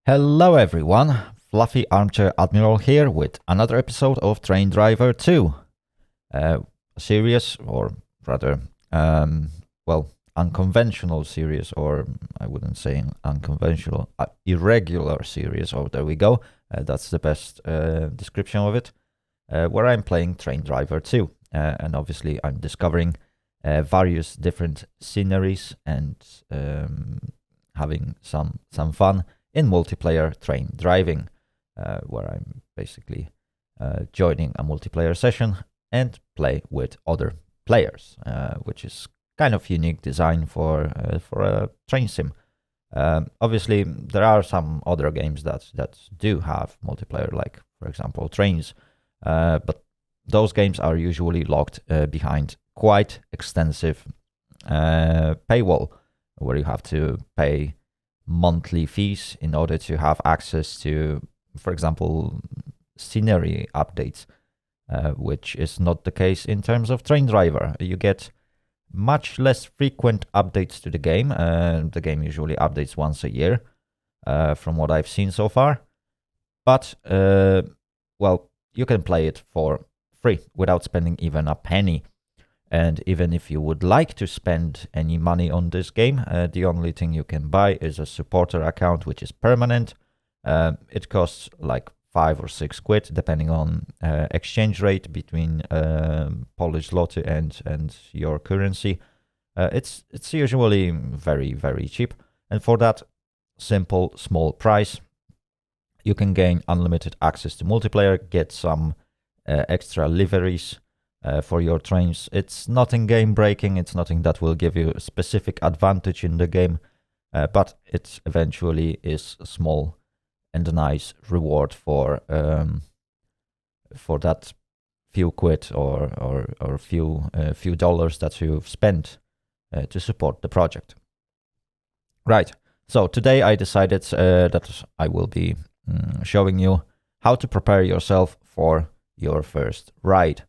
Hello everyone, Fluffy Armchair Admiral here with another episode of Train Driver 2. A series, or rather, unconventional series, or I wouldn't say unconventional, irregular series. Oh, there we go. That's the best description of it. Where I'm playing Train Driver 2. And obviously I'm discovering various different sceneries and having some fun in multiplayer train driving, where I'm basically joining a multiplayer session and play with other players, which is kind of unique design for a train sim. Obviously, there are some other games that do have multiplayer, like for example Trains, but those games are usually locked behind quite extensive paywall, where you have to pay monthly fees in order to have access to, for example, scenery updates, which is not the case in terms of Train Driver. You get much less frequent updates to the game. The game usually updates once a year, from what I've seen so far. But, you can play it for free without spending even a penny. And even if you would like to spend any money on this game, the only thing you can buy is a supporter account, which is permanent. It costs like 5 or 6 quid, depending on exchange rate between Polish zloty and your currency. It's usually very, very cheap. And for that simple, small price, you can gain unlimited access to multiplayer, get some extra liveries for your trains. It's nothing game breaking, it's nothing that will give you a specific advantage in the game, but it eventually is a small and nice reward for that few quid or few dollars that you've spent to support the project. Right, so today I decided that I will be showing you how to prepare yourself for your first ride.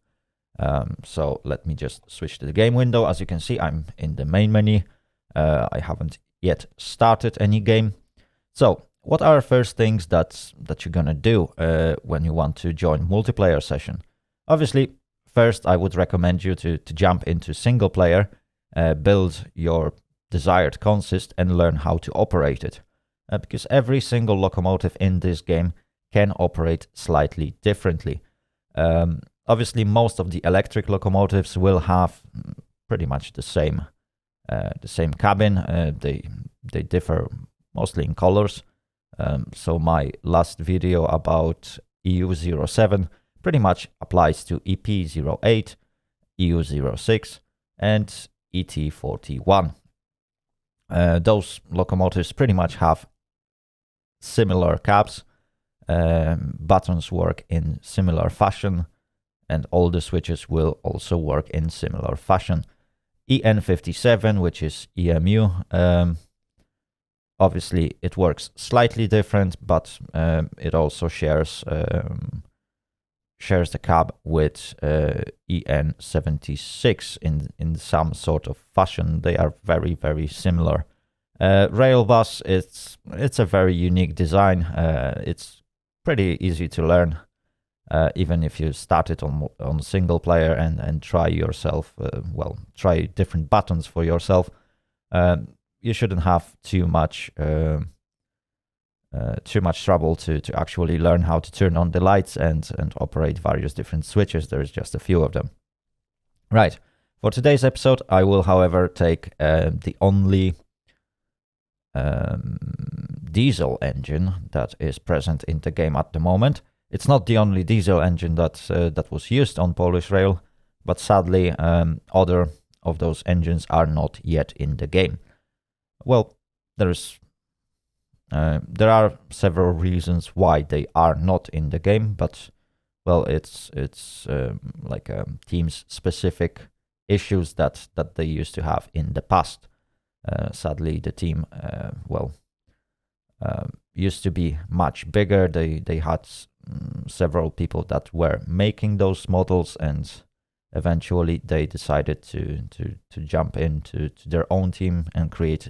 So let me just switch to the game window. As you can see, I'm in the main menu. I haven't yet started any game. So what are first things that you're gonna do when you want to join multiplayer session? Obviously, first I would recommend you to jump into single player, build your desired consist and learn how to operate it. Because every single locomotive in this game can operate slightly differently. Obviously, most of the electric locomotives will have pretty much the same cabin. They differ mostly in colors. So my last video about EU07 pretty much applies to EP08, EU06, and ET41. Those locomotives pretty much have similar cabs. Buttons work in similar fashion, and all the switches will also work in similar fashion. EN57, which is EMU, obviously it works slightly different, but it also shares the cab with EN76 in some sort of fashion. They are very, very similar. Railbus, it's a very unique design. It's pretty easy to learn. Even if you start it on single player and try yourself, try different buttons for yourself, you shouldn't have too much trouble to actually learn how to turn on the lights and operate various different switches. There's just a few of them. Right. For today's episode, I will, however, take the only diesel engine that is present in the game at the moment. It's not the only diesel engine that was used on Polish Rail, but sadly, other of those engines are not yet in the game. Well, there are several reasons why they are not in the game, but it's like teams specific issues that they used to have in the past. Sadly, the team used to be much bigger. They had several people that were making those models, and eventually they decided to jump into their own team and create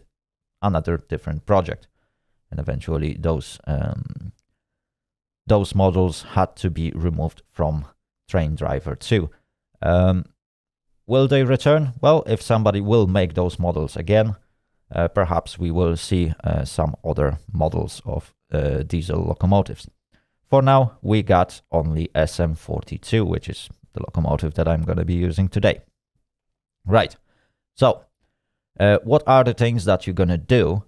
another different project. and eventually those models had to be removed from Train Driver 2. Will they return? Well, if somebody will make those models again, perhaps we will see some other models of diesel locomotives. For now, we got only SM42, which is the locomotive that I'm going to be using today. Right, so what are the things that you're going to do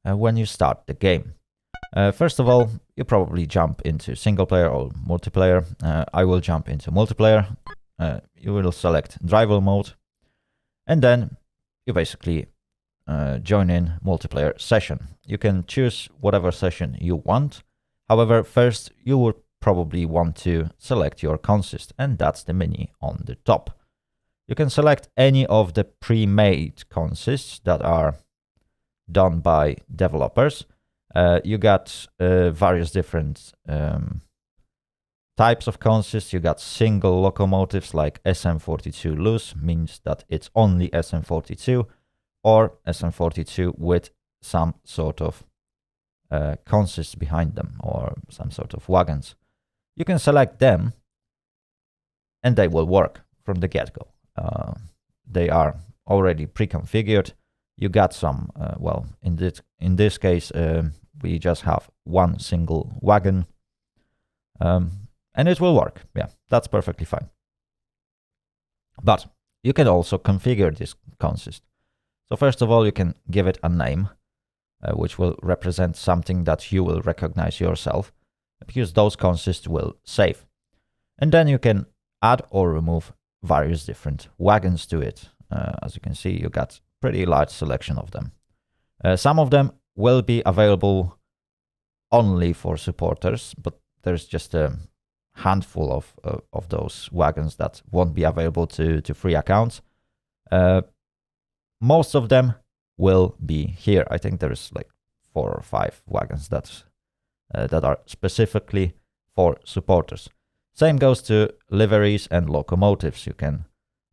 when you start the game? First of all, you probably jump into single player or multiplayer. I will jump into multiplayer. You will select driver mode, and then you basically join in multiplayer session. You can choose whatever session you want. However, first you will probably want to select your consist, and that's the menu on the top. You can select any of the pre-made consists that are done by developers. You got various different types of consists. You got single locomotives like SM42 loose, means that it's only SM42, or SM42 with some sort of consists behind them, or some sort of wagons. You can select them and they will work from the get-go. They are already pre-configured. You got some, well, in this case, we just have one single wagon, and it will work. Yeah, that's perfectly fine. But you can also configure this consist. So first of all, you can give it a name, which will represent something that you will recognize yourself, because those consists will save. And then you can add or remove various different wagons to it. As you can see, you got pretty large selection of them. Some of them will be available only for supporters, but there's just a handful of those wagons that won't be available to free accounts. Most of them will be here. I think there's like 4 or 5 wagons that are specifically for supporters. Same goes to liveries and locomotives. You can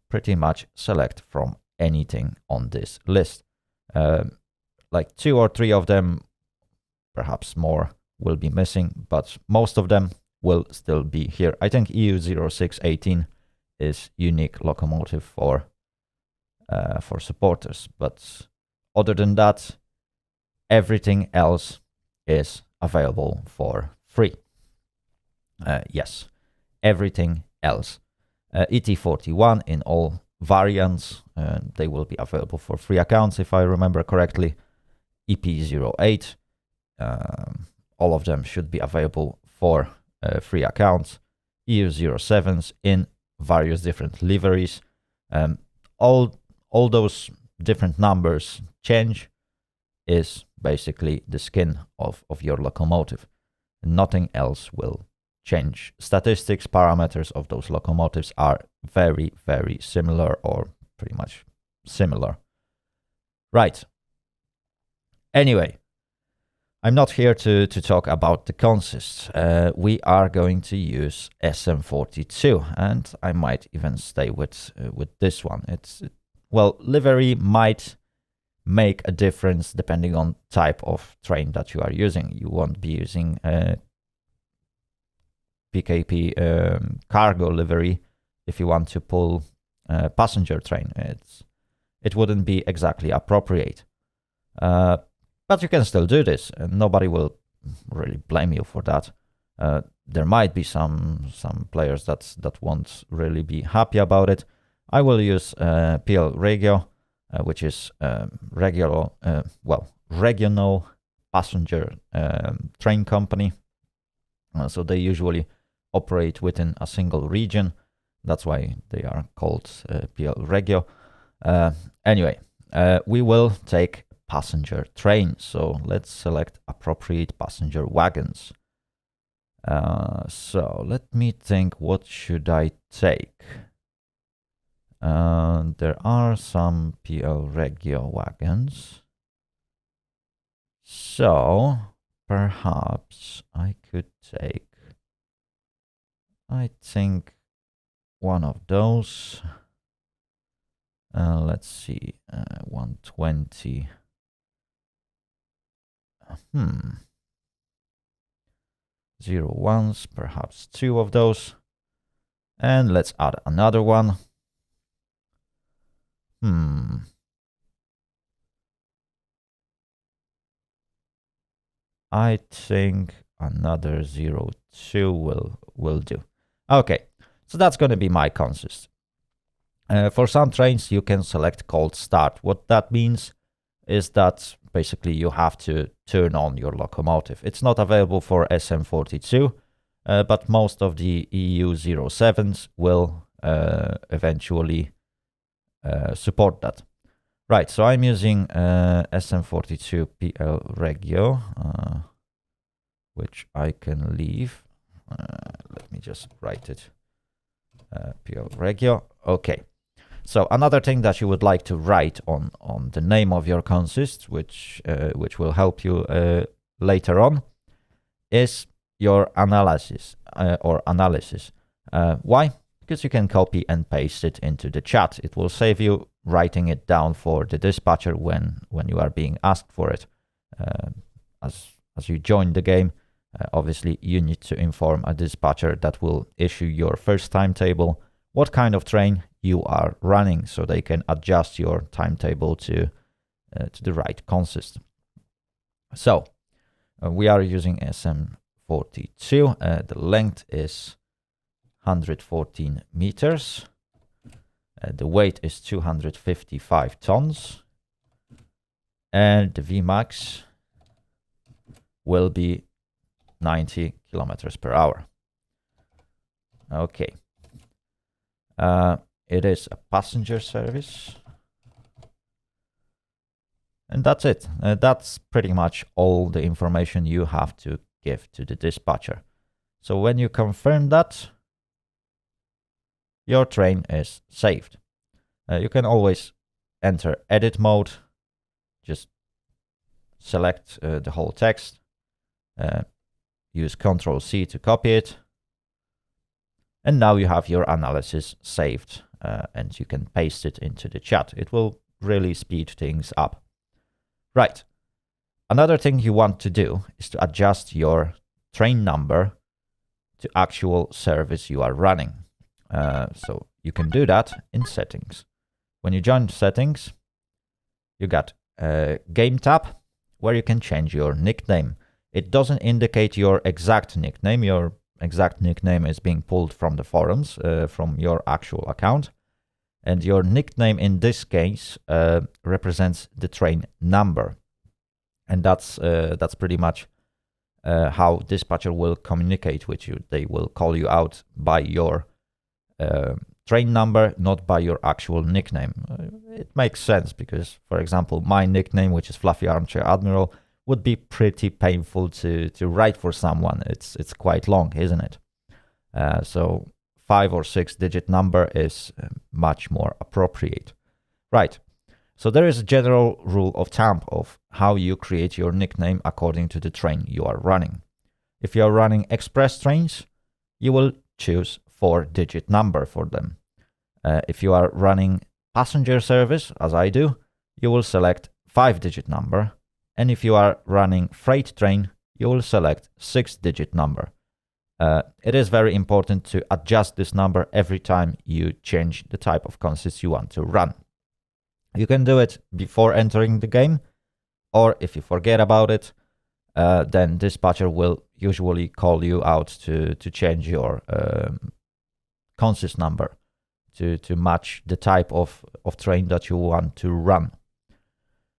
pretty much select from anything on this list. Like 2 or 3 of them, perhaps more, will be missing, but most of them will still be here. I think EU0618 is unique locomotive for supporters, but other than that, everything else is available for free. Yes, everything else. ET41 in all variants, they will be available for free accounts, if I remember correctly. EP08, all of them should be available for free accounts. EU07s in various different liveries. All those different numbers change is basically the skin of your locomotive. Nothing else will change. Statistics, parameters of those locomotives are very, very similar, or pretty much similar. Right. Anyway, I'm not here to talk about the consists. We are going to use SM42, and I might even stay with this one. Well, livery might make a difference depending on type of train that you are using. You won't be using PKP cargo livery if you want to pull a passenger train. It wouldn't be exactly appropriate. But you can still do this, and nobody will really blame you for that. There might be some players that won't really be happy about it. I will use PL Regio, which is regional passenger train company. So they usually operate within a single region. That's why they are called PL Regio. Anyway, we will take passenger train. So let's select appropriate passenger wagons. So let me think, what should I take? There are some PL Regio wagons. So perhaps I could take, I think, one of those. Let's see, 120. 0 ones, perhaps 2 of those. And let's add another one. I think another 0, 2 will do. Okay, so that's going to be my consist. For some trains, you can select cold start. What that means is that basically you have to turn on your locomotive. It's not available for SM42, but most of the EU 07s will eventually support that. Right, so I'm using SM42 PL Regio, which I can leave. Let me just write it. PL Regio. Okay. So another thing that you would like to write on the name of your consist, which will help you later on, is your analysis or analysis. Why? Because you can copy and paste it into the chat. It will save you writing it down for the dispatcher when you are being asked for it. As you join the game, obviously you need to inform a dispatcher that will issue your first timetable what kind of train you are running, so they can adjust your timetable to the right consist. So we are using SM42. The length is 114 meters. The weight is 255 tons. And the Vmax will be 90 kilometers per hour. Okay. It is a passenger service. And that's it. That's pretty much all the information you have to give to the dispatcher. So when you confirm that, your train is saved. You can always enter edit mode. Just select the whole text. Use Ctrl+C to copy it. And now you have your analysis saved, and you can paste it into the chat. It will really speed things up. Right. Another thing you want to do is to adjust your train number to actual service you are running. So you can do that in settings. When you join settings, you got a game tab where you can change your nickname. It doesn't indicate your exact nickname. Your exact nickname is being pulled from the forums, from your actual account. And your nickname in this case represents the train number. And that's pretty much how dispatcher will communicate with you. They will call you out by your train number, not by your actual nickname. It makes sense because, for example, my nickname, which is Fluffy Armchair Admiral, would be pretty painful to write for someone. It's quite long, isn't it? So 5 or 6 digit number is much more appropriate. Right. So there is a general rule of thumb of how you create your nickname according to the train you are running. If you are running express trains, you will choose 4-digit number for them. If you are running passenger service, as I do, you will select 5-digit number. And if you are running freight train, you will select 6-digit number. It is very important to adjust this number every time you change the type of consist you want to run. You can do it before entering the game, or if you forget about it, then dispatcher will usually call you out to change your consist number to match the type of train that you want to run.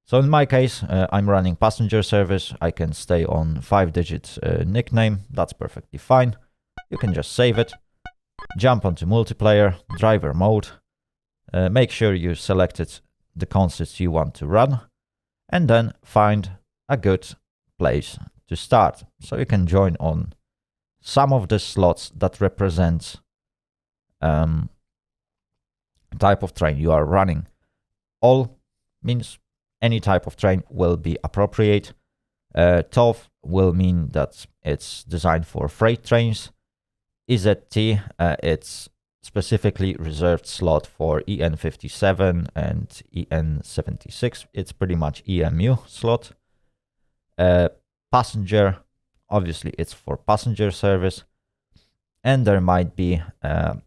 So in my case, I'm running passenger service. I can stay on 5-digit nickname. That's perfectly fine. You can just save it, jump onto multiplayer, driver mode, make sure you selected the consist you want to run, and then find a good place to start. So you can join on some of the slots that represent type of train you are running. All means any type of train will be appropriate. TOF will mean that it's designed for freight trains. EZT, it's specifically reserved slot for EN57 and EN76. It's pretty much EMU slot. passenger. Obviously, it's for passenger service. And there might be a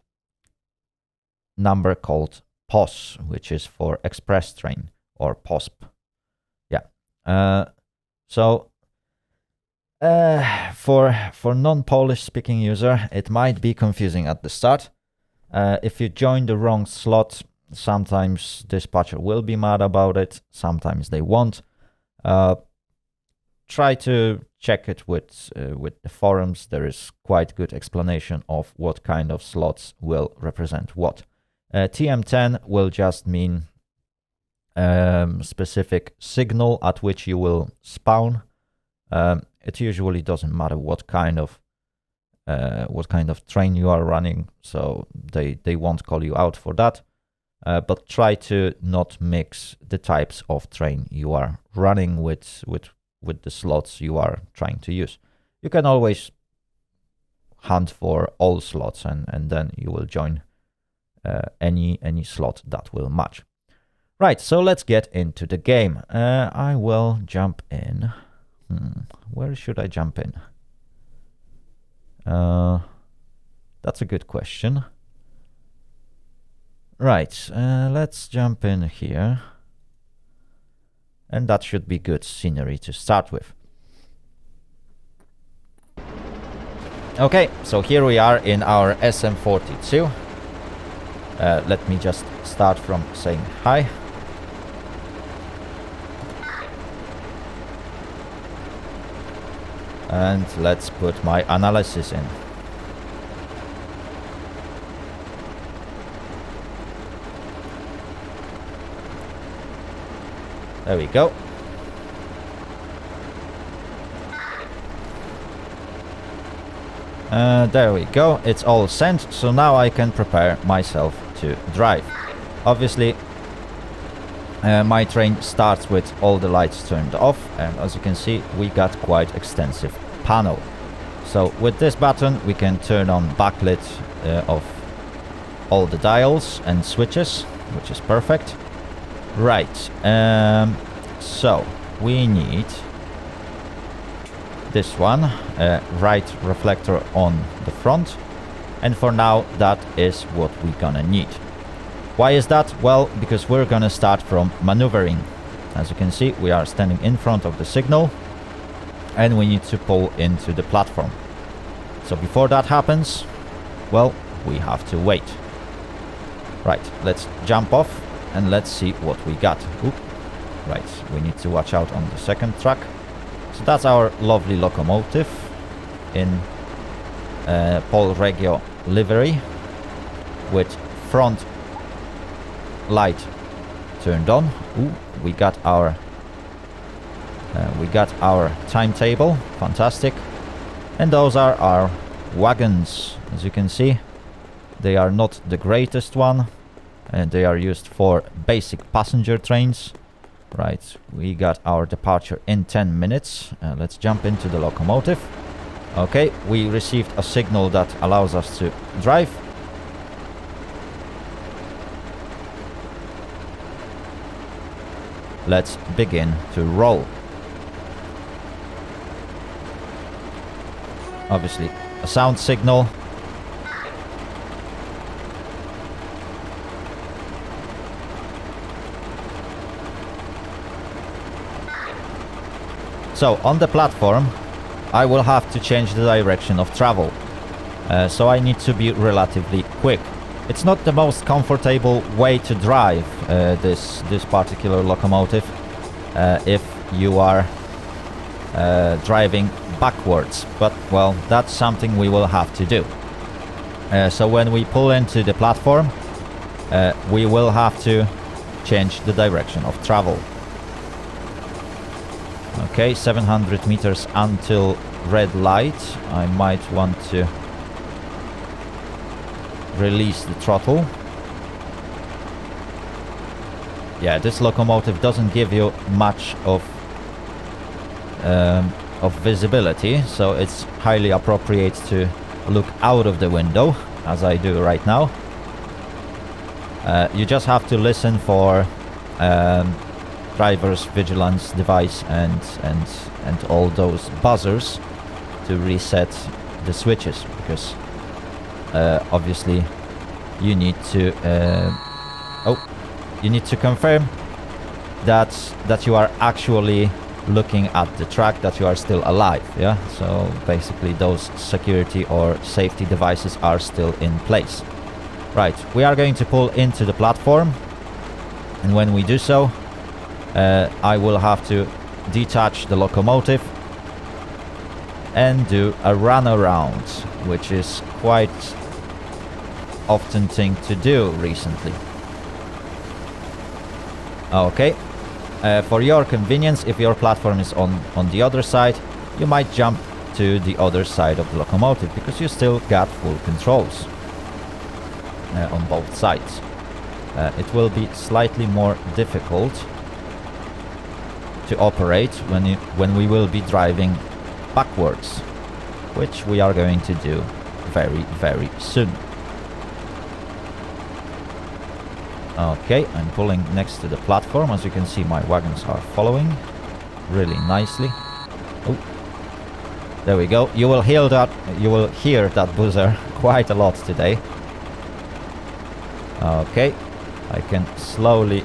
number called POS, which is for express train, or POSP. Yeah. So for non-Polish speaking user, it might be confusing at the start. If you join the wrong slot, sometimes dispatcher will be mad about it, sometimes they won't. Try to check it with the forums. There is quite good explanation of what kind of slots will represent what. TM10 will just mean specific signal at which you will spawn. It usually doesn't matter what kind of train you are running, so they won't call you out for that. But try to not mix the types of train you are running with the slots you are trying to use. You can always hunt for all slots, and then you will join any slot that will match. Right, so let's get into the game. I will jump in. Where should I jump in? That's a good question. Right, let's jump in here. And that should be good scenery to start with. Okay, so here we are in our SM42. Let me just start from saying hi. And let's put my analysis in. There we go. There we go. It's all sent. So now I can prepare myself to drive. Obviously, my train starts with all the lights turned off. And as you can see, we got quite extensive panel. So with this button, we can turn on backlit of all the dials and switches, which is perfect. Right, so we need this one, right reflector on the front, and for now that is what we're gonna need. Why is that? Well, because we're gonna start from maneuvering. As you can see, we are standing in front of the signal and we need to pull into the platform. So before that happens, well, we have to wait. Right, let's jump off and let's see what we got. Oop. Right, we need to watch out on the second track. So that's our lovely locomotive in Pol Regio livery with front light turned on. Ooh, we got our timetable. Fantastic. And those are our wagons. As you can see, they are not the greatest one. And they are used for basic passenger trains. Right, we got our departure in 10 minutes. Let's jump into the locomotive. Okay, we received a signal that allows us to drive. Let's begin to roll. Obviously, a sound signal. So, on the platform, I will have to change the direction of travel. So I need to be relatively quick. It's not the most comfortable way to drive this particular locomotive if you are driving backwards. But, well, that's something we will have to do. So when we pull into the platform, we will have to change the direction of travel. Okay, 700 meters until red light. I might want to release the throttle. Yeah, this locomotive doesn't give you much of visibility, so it's highly appropriate to look out of the window, as I do right now. You just have to listen for driver's vigilance device and all those buzzers to reset the switches, because obviously you need to confirm that you are actually looking at the track, that you are still alive. Yeah, so basically those security or safety devices are still in place. Right, we are going to pull into the platform, and when we do so, I will have to detach the locomotive and do a run around, which is quite often thing to do recently. Okay. For your convenience, if your platform is on the other side, you might jump to the other side of the locomotive, because you still got full controls on both sides. It will be slightly more difficult to operate when we will be driving backwards, which we are going to do very, very soon. Okay, I'm pulling next to the platform. As you can see, my wagons are following really nicely. Oh, there we go. You will hear that buzzer quite a lot today. Okay, I can slowly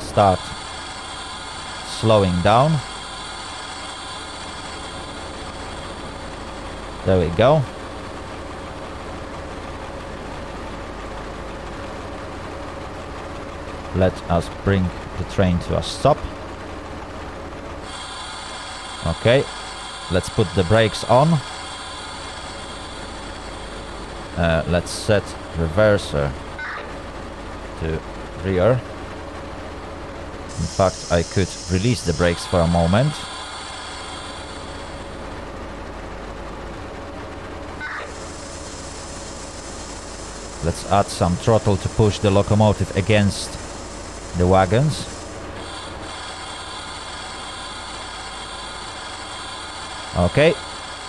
start slowing down. There we go. Let us bring the train to a stop. Okay, let's put the brakes on. Let's set reverser to rear. In fact, I could release the brakes for a moment. Let's add some throttle to push the locomotive against the wagons. Okay,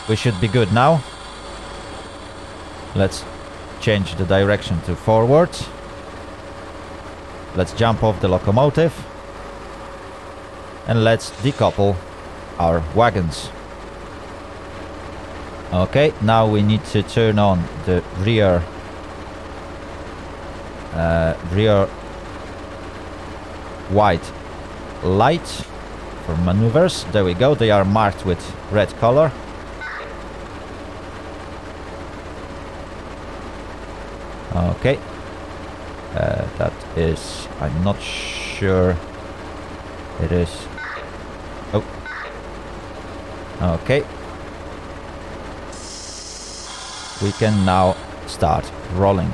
we should be good now. Let's change the direction to forward. Let's jump off the locomotive and let's decouple our wagons. Okay, now we need to turn on the rear white light for maneuvers. There we go, they are marked with red color. Okay, that is, I'm not sure it is. Oh, okay, we can now start rolling.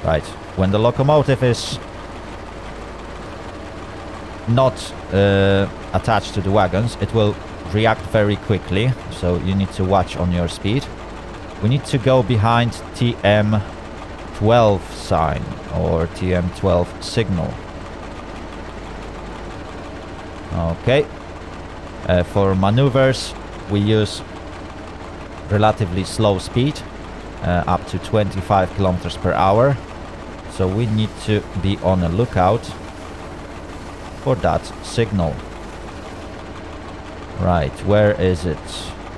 Right, when the locomotive is not attached to the wagons, it will react very quickly, so you need to watch on your speed. We need to go behind TM12 sign or TM12 signal. Okay, for maneuvers we use relatively slow speed, up to 25 kilometers per hour. So we need to be on the lookout for that signal. Right, where is it?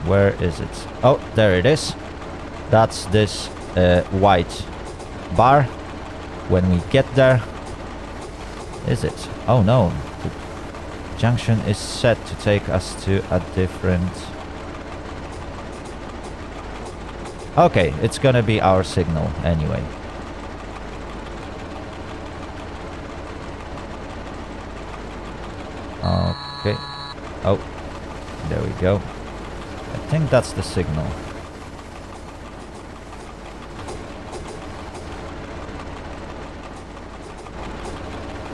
Where is it? Oh, there it is. That's this white bar. When we get there, is it? Oh no, the junction is set to take us to a different... Okay, it's gonna be our signal anyway. Okay. Oh, there we go. I think that's the signal.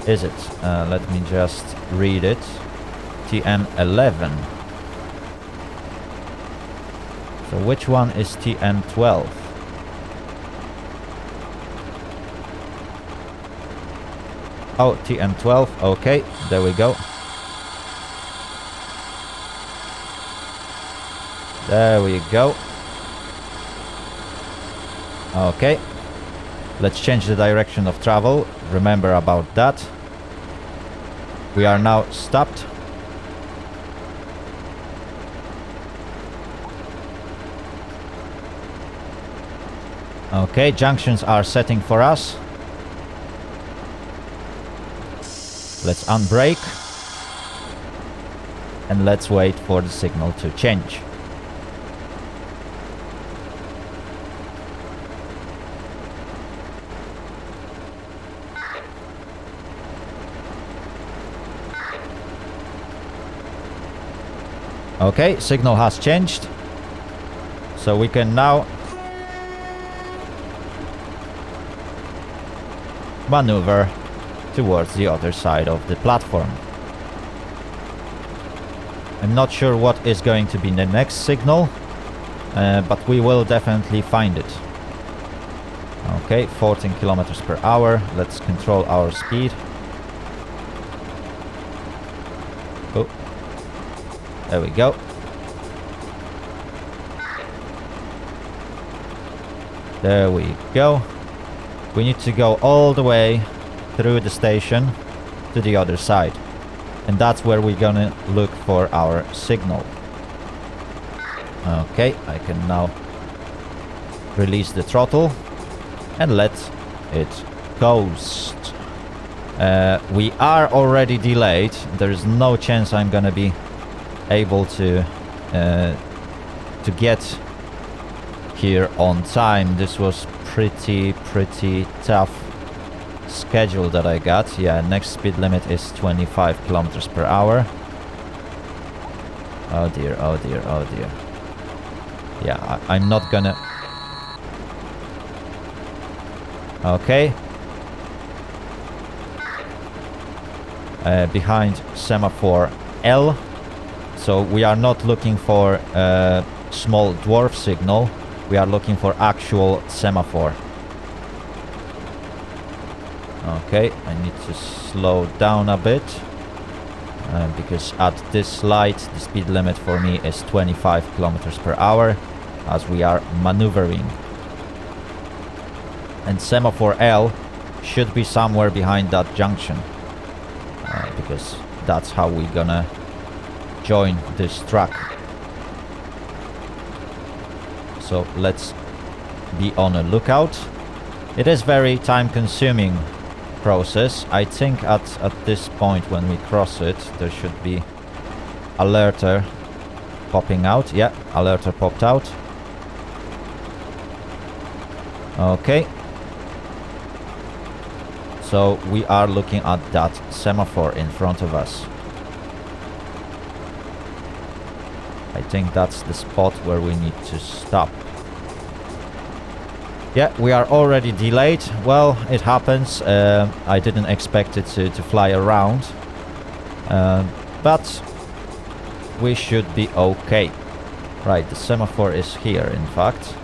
Is it? Let me just read it. TM11. So which one is TM12? Oh, TM12. Okay, there we go. There we go. Okay. Let's change the direction of travel. Remember about that. We are now stopped. Okay, junctions are setting for us. Let's unbrake. And let's wait for the signal to change. Okay, signal has changed. So we can now maneuver towards the other side of the platform. I'm not sure what is going to be the next signal, but we will definitely find it. Okay, 14 kilometers per hour. Let's control our speed. Oh, there we go. There we go. We need to go all the way through the station to the other side. And that's where we're gonna look for our signal. Okay, I can now release the throttle and let it coast. We are already delayed. There is no chance I'm gonna be able to get here on time. This was pretty tough schedule that I got. Yeah, next speed limit is 25 kilometers per hour. Oh dear, oh dear, oh dear. Yeah, I'm not gonna... Okay. Behind semaphore L. So we are not looking for a small dwarf signal. We are looking for actual semaphore. Okay, I need to slow down a bit. Because at this light, the speed limit for me is 25 kilometers per hour as we are maneuvering. And semaphore L should be somewhere behind that junction. Because that's how we're gonna join this track. So let's be on a lookout. It is very time-consuming process. I think at this point when we cross it, there should be alerter popping out. Yeah, alerter popped out. Okay. So we are looking at that semaphore in front of us. I think that's the spot where we need to stop. Yeah, we are already delayed. Well, it happens. I didn't expect it to fly around. But we should be okay. Right, the semaphore is here, in fact.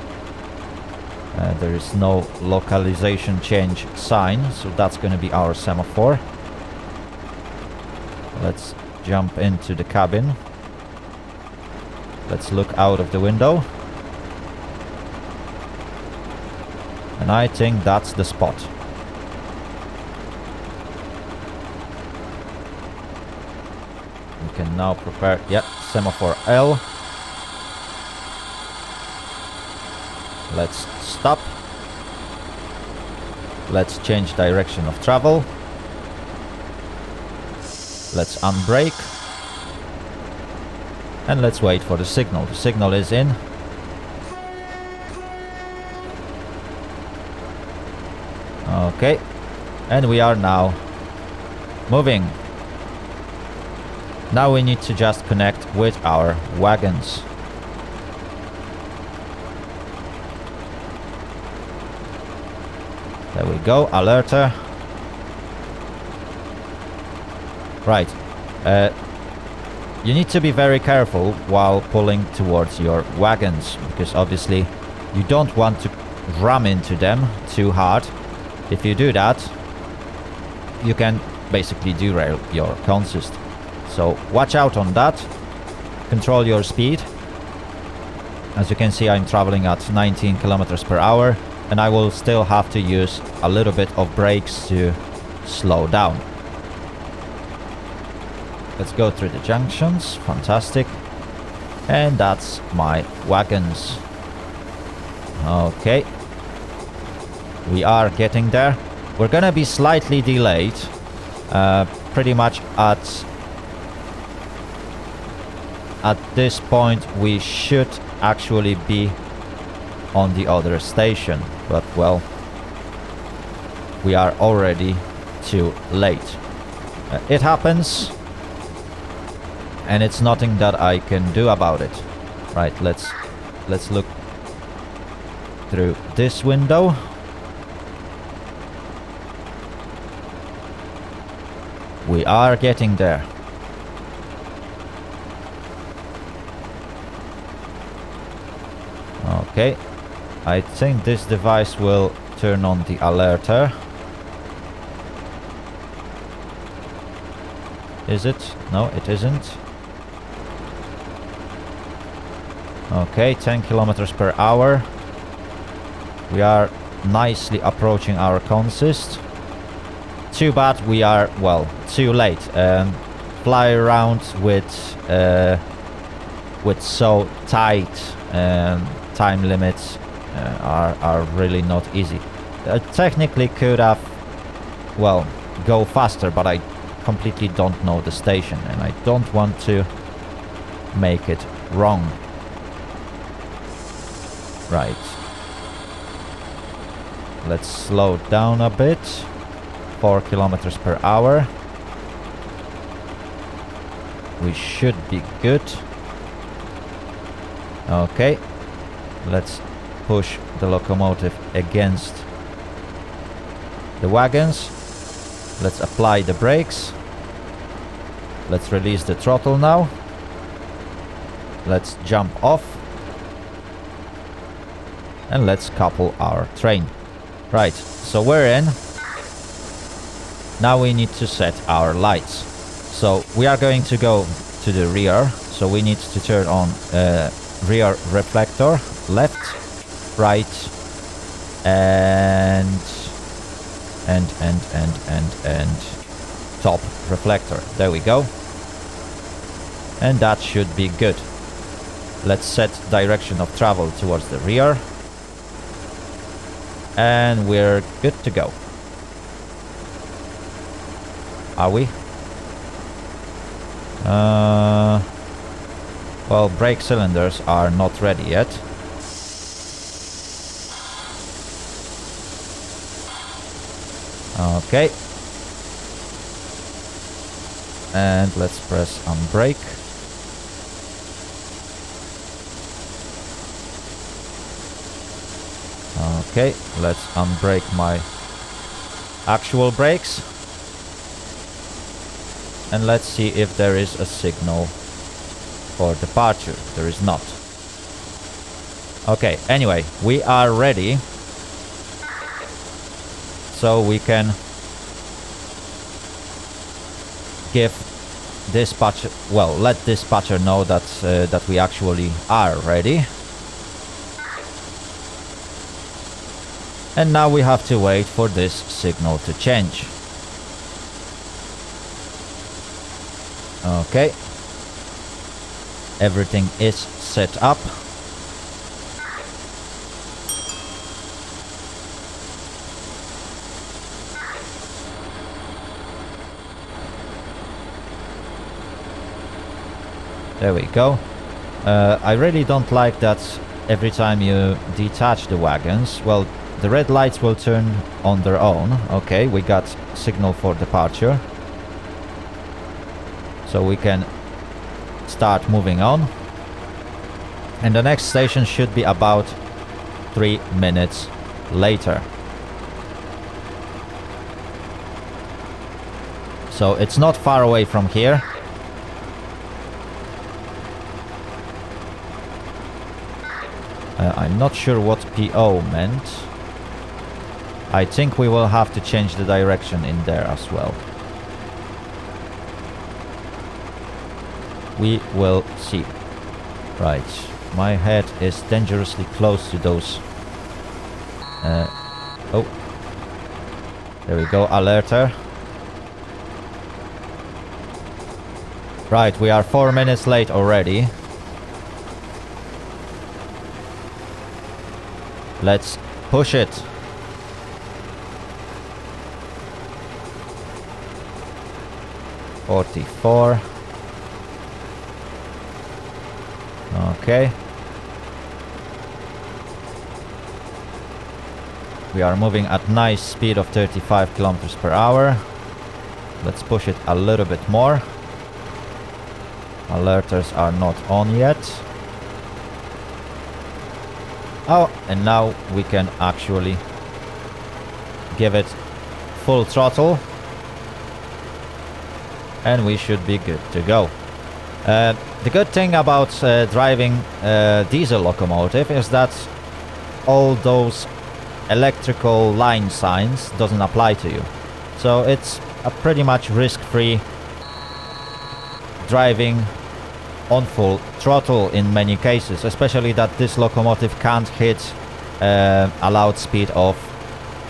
There is no localization change sign, so that's going to be our semaphore. Let's jump into the cabin. Let's look out of the window. And I think that's the spot. We can now prepare, yeah, semaphore L. Let's stop. Let's change direction of travel. Let's unbrake. And let's wait for the signal. The signal is in. Okay. And we are now moving. Now we need to just connect with our wagons. There we go, alerter. Right. You need to be very careful while pulling towards your wagons, because obviously you don't want to ram into them too hard. If you do that, you can basically derail your consist. So watch out on that. Control your speed. As you can see, I'm traveling at 19 kilometers per hour, and I will still have to use a little bit of brakes to slow down. Let's go through the junctions. Fantastic. And that's my wagons. Okay. We are getting there. We're gonna be slightly delayed. Pretty much at this point we should actually be on the other station, but well, we are already too late. It happens, and it's nothing that I can do about it. Right, let's look through this window. We are getting there. Okay, I think this device will turn on the alerter. Is it? No, it isn't. Okay, 10 kilometers per hour. We are nicely approaching our consist. Too bad we are, well, too late. Fly around with so tight time limits are really not easy. Technically could have, well, go faster, but I completely don't know the station, and I don't want to make it wrong. Right. Let's slow down a bit. 4 kilometers per hour. We should be good. Okay. Let's push the locomotive against the wagons. Let's apply the brakes. Let's release the throttle now. Let's jump off. And let's couple our train. Right, so we're in. Now we need to set our lights. So we are going to go to the rear. So we need to turn on rear reflector, left, right, and top reflector. There we go. And that should be good. Let's set direction of travel towards the rear. And we're good to go. Are we? Well, brake cylinders are not ready yet. Okay. And let's press on brake. Okay, let's unbrake my actual brakes. And let's see if there is a signal for departure. There is not. Okay, anyway, we are ready. So we can give dispatcher, well, let dispatcher know that that we actually are ready. And now we have to wait for this signal to change. Okay. Everything is set up. There we go. I really don't like that every time you detach the wagons, well, the red lights will turn on their own. Okay, we got signal for departure. So we can start moving on. And the next station should be about 3 minutes later. So it's not far away from here. I'm not sure what PO meant. I think we will have to change the direction in there as well. We will see. Right. My head is dangerously close to those. Oh. There we go, alerter. Right, we are 4 minutes late already. Let's push it. $44. Okay. We are moving at nice speed of 35 kilometers per hour. Let's push it a little bit more. Alerters are not on yet. Oh, and now we can actually give it full throttle. And we should be good to go. The good thing about driving a diesel locomotive is that all those electrical line signs doesn't apply to you. So it's a pretty much risk-free driving on full throttle in many cases, especially that this locomotive can't hit allowed speed of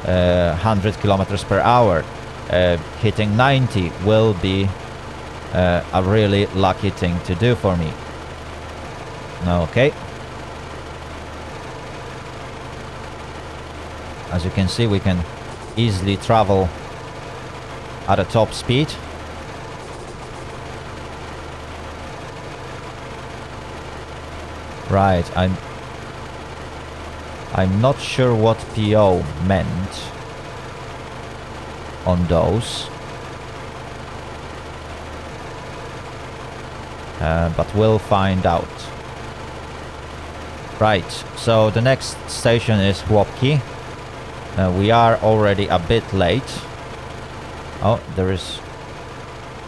100 kilometers per hour. Hitting 90 will be a really lucky thing to do for me. Okay. As you can see, we can easily travel at a top speed. Right, I'm not sure what PO meant on those. But we'll find out. Right, so the next station is Chłopki. We are already a bit late. Oh, there is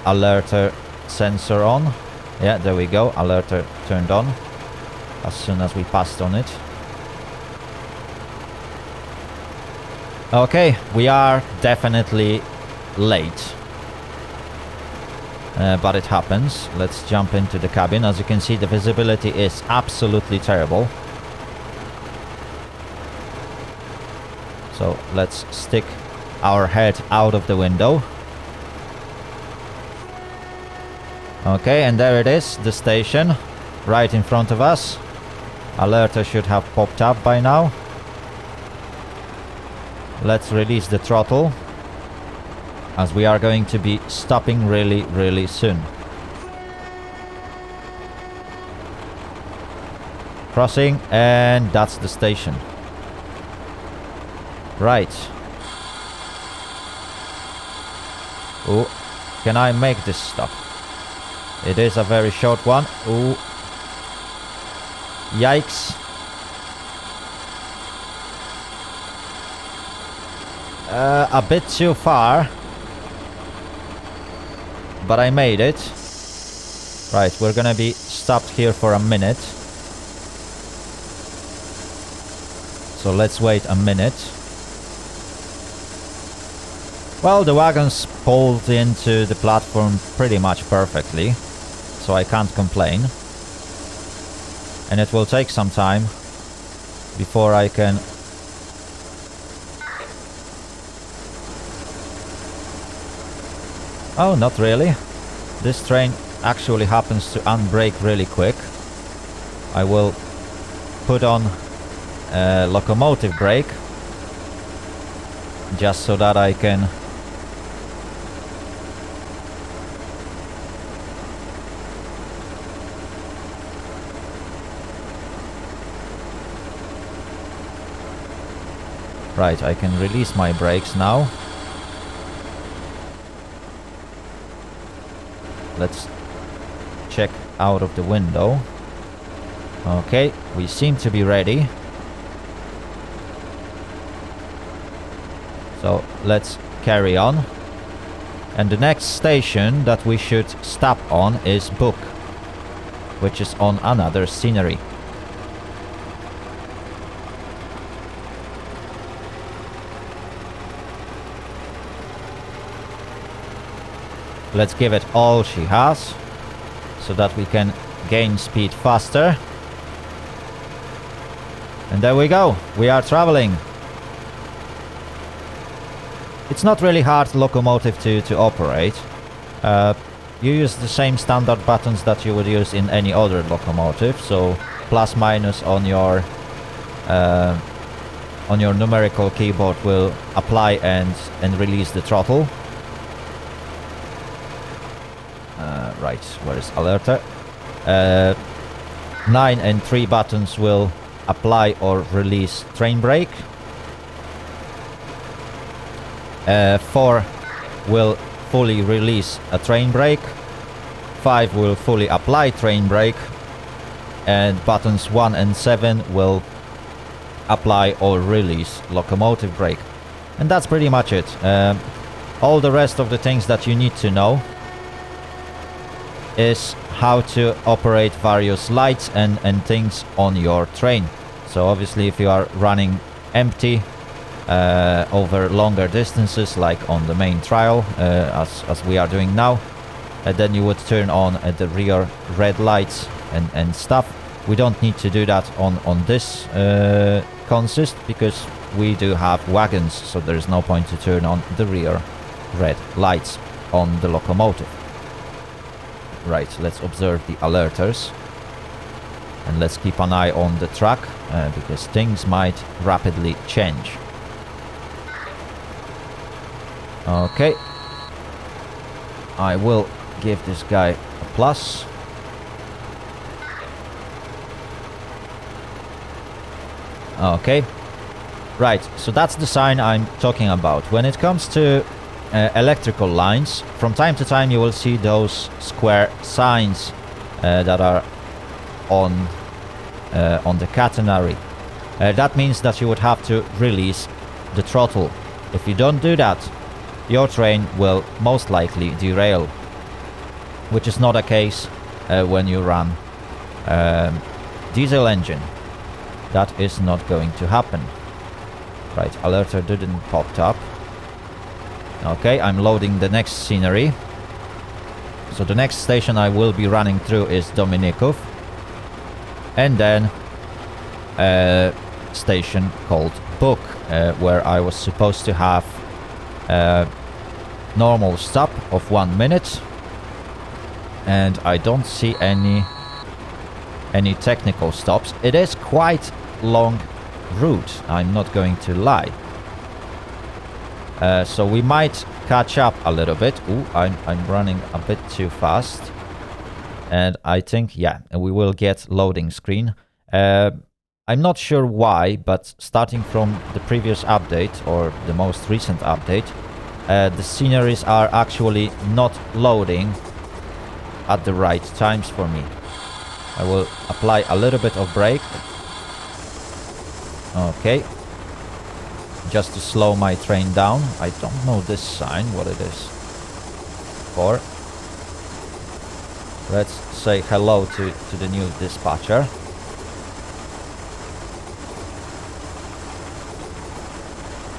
alerter sensor on. Yeah, there we go, alerter turned on as soon as we passed on it. Okay, we are definitely late. But it happens. Let's jump into the cabin. As you can see, the visibility is absolutely terrible. So let's stick our head out of the window. Okay, and there it is, the station, right in front of us. Alerter should have popped up by now. Let's release the throttle, as we are going to be stopping really soon. Crossing, and that's the station. Right. Oh, can I make this stop? It is a very short one. Oh, yikes. A bit too far. But I made it. Right, we're gonna be stopped here for a minute. So let's wait a minute. Well, the wagons pulled into the platform pretty much perfectly, so I can't complain. And it will take some time before I can... Oh, not really. This train actually happens to unbrake really quick. I will put on a locomotive brake just so that I can Right, I can release my brakes now. Let's check out of the window. Okay, we seem to be ready. So let's carry on. And the next station that we should stop on is Buk, which is on another scenery. Let's give it all she has, so that we can gain speed faster. And there we go. We are traveling. It's not really hard locomotive to operate. You use the same standard buttons that you would use in any other locomotive. So plus minus on your numerical keyboard will apply and release the throttle. Right, where is alerter? 9 and 3 buttons will apply or release train brake. 4 will fully release a train brake. 5 will fully apply train brake. And buttons 1 and 7 will apply or release locomotive brake. And that's pretty much it. All the rest of the things that you need to know is how to operate various lights and things on your train. So obviously if you are running empty over longer distances, like on the main trial, as we are doing now, then you would turn on the rear red lights and stuff. We don't need to do that on this consist, because we do have wagons, so there is no point to turn on the rear red lights on the locomotive. Right, let's observe the alerters. And let's keep an eye on the track, because things might rapidly change. Okay. I will give this guy a plus. Okay. Right, so that's the sign I'm talking about. When it comes to electrical lines, from time to time you will see those square signs that are on the catenary. That means that you would have to release the throttle. If you don't do that, your train will most likely derail, which is not a case when you run diesel engine. That is not going to happen. Right, alerter didn't pop up. Okay, I'm loading the next scenery. So the next station I will be running through is Dominikov. And then a station called Buk, where I was supposed to have a normal stop of 1 minute. And I don't see any technical stops. It is quite long route, I'm not going to lie. So we might catch up a little bit. Ooh, I'm running a bit too fast. And I think, yeah, we will get loading screen. I'm not sure why, but starting from the previous update, or the most recent update, the sceneries are actually not loading at the right times for me. I will apply a little bit of brake. Okay. Just to slow my train down. I don't know this sign, what it is for. Let's say hello to the new dispatcher.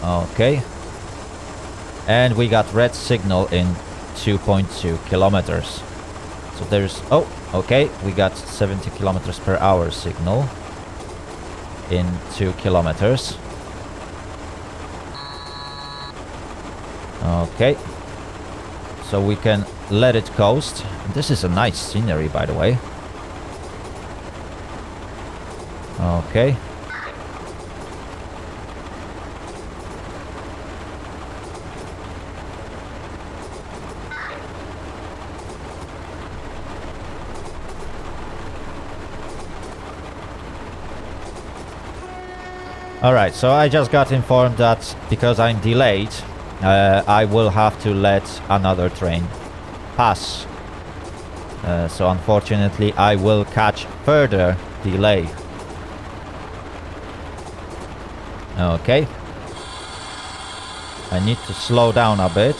Okay. And we got red signal in 2.2 kilometers. So there's... Oh, okay. We got 70 kilometers per hour signal in 2 kilometers. Okay. So we can let it coast. This is a nice scenery, by the way. Okay. Alright, so I just got informed that because I'm delayed, I will have to let another train pass. So unfortunately I will catch further delay. Okay. I need to slow down a bit.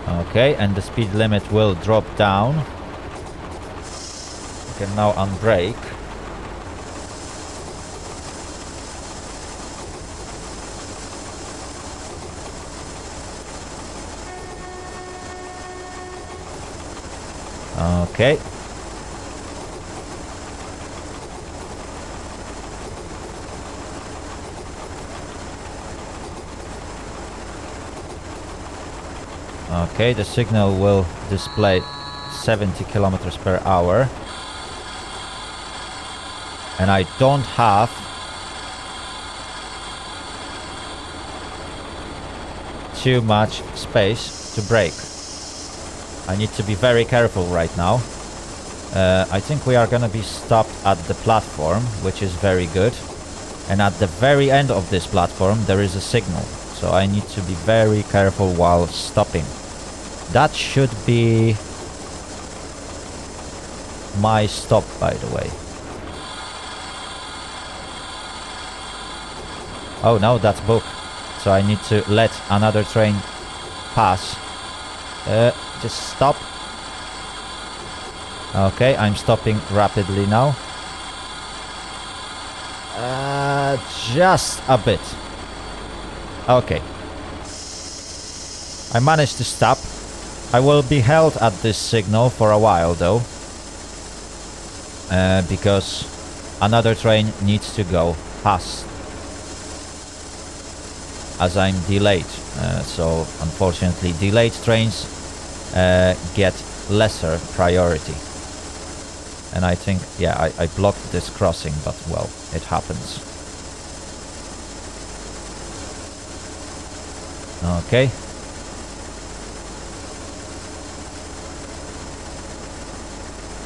Okay, and the speed limit will drop down. Can now unbrake. Okay. Okay, the signal will display 70 kilometers per hour. And I don't have too much space to brake. I need to be very careful right now. I think we are gonna be stopped at the platform, which is very good. And at the very end of this platform there is a signal. So I need to be very careful while stopping. That should be my stop, by the way. Oh no, that's book. So I need to let another train pass. Just stop. Okay, I'm stopping rapidly now. Just a bit. Okay. I managed to stop. I will be held at this signal for a while though. Because another train needs to go past. As I'm delayed. So unfortunately delayed trains get lesser priority. And I think, yeah, I blocked this crossing, but well, it happens. Okay.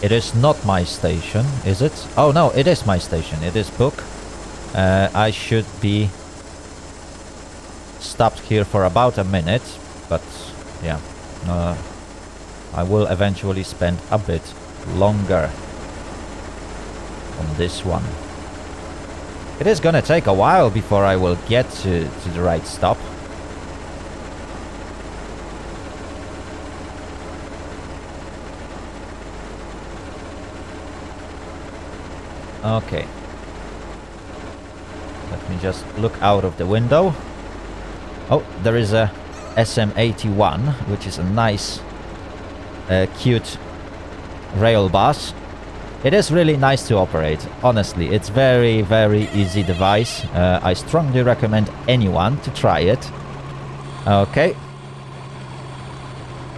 It is not my station, is it? Oh no, it is my station. It is book. I should be stopped here for about a minute, but yeah, I will eventually spend a bit longer on this one. It is gonna take a while before I will get to the right stop. Okay. Let me just look out of the window. Oh, there is a SM81, which is a nice, cute rail bus. It is really nice to operate, honestly. It's very, very easy device. I strongly recommend anyone to try it. Okay.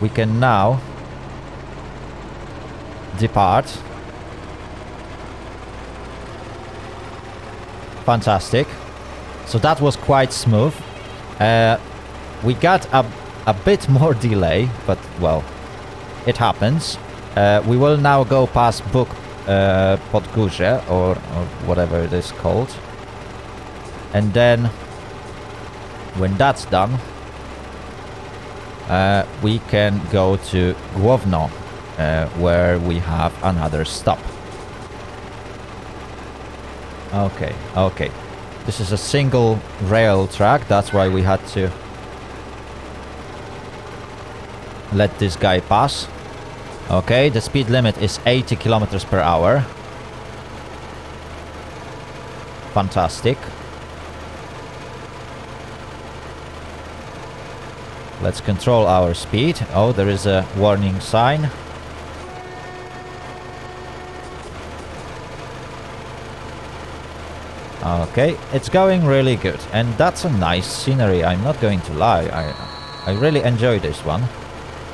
We can now depart. Fantastic. So that was quite smooth. We got a bit more delay, but well, it happens. We will now go past Book Podgórze, or whatever it is called. And then, when that's done, we can go to Główno, where we have another stop. Okay, okay. This is a single rail track, that's why we had to let this guy pass. Okay, the speed limit is 80 kilometers per hour. Fantastic. Let's control our speed. Oh, there is a warning sign. Okay, it's going really good, and that's a nice scenery, I'm not going to lie. I really enjoy this one.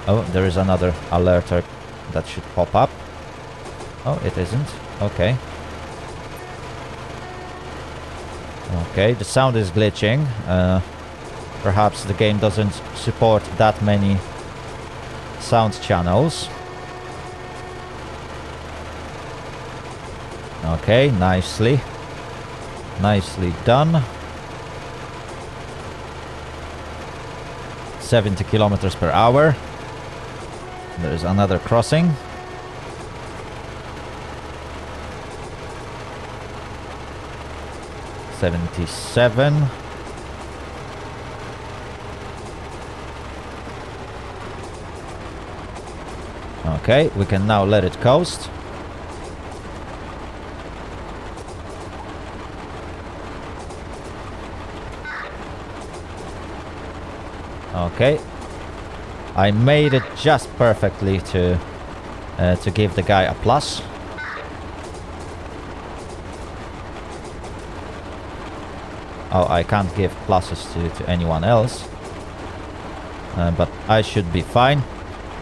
Oh, there is another alerter that should pop up. Oh, it isn't. Okay. Okay, the sound is glitching. Perhaps the game doesn't support that many sound channels. Okay, nicely. Nicely done. 70 kilometers per hour. There's another crossing. $77. Okay, we can now let it coast. Okay. I made it just perfectly to to give the guy a plus. Oh, I can't give pluses to anyone else. But I should be fine.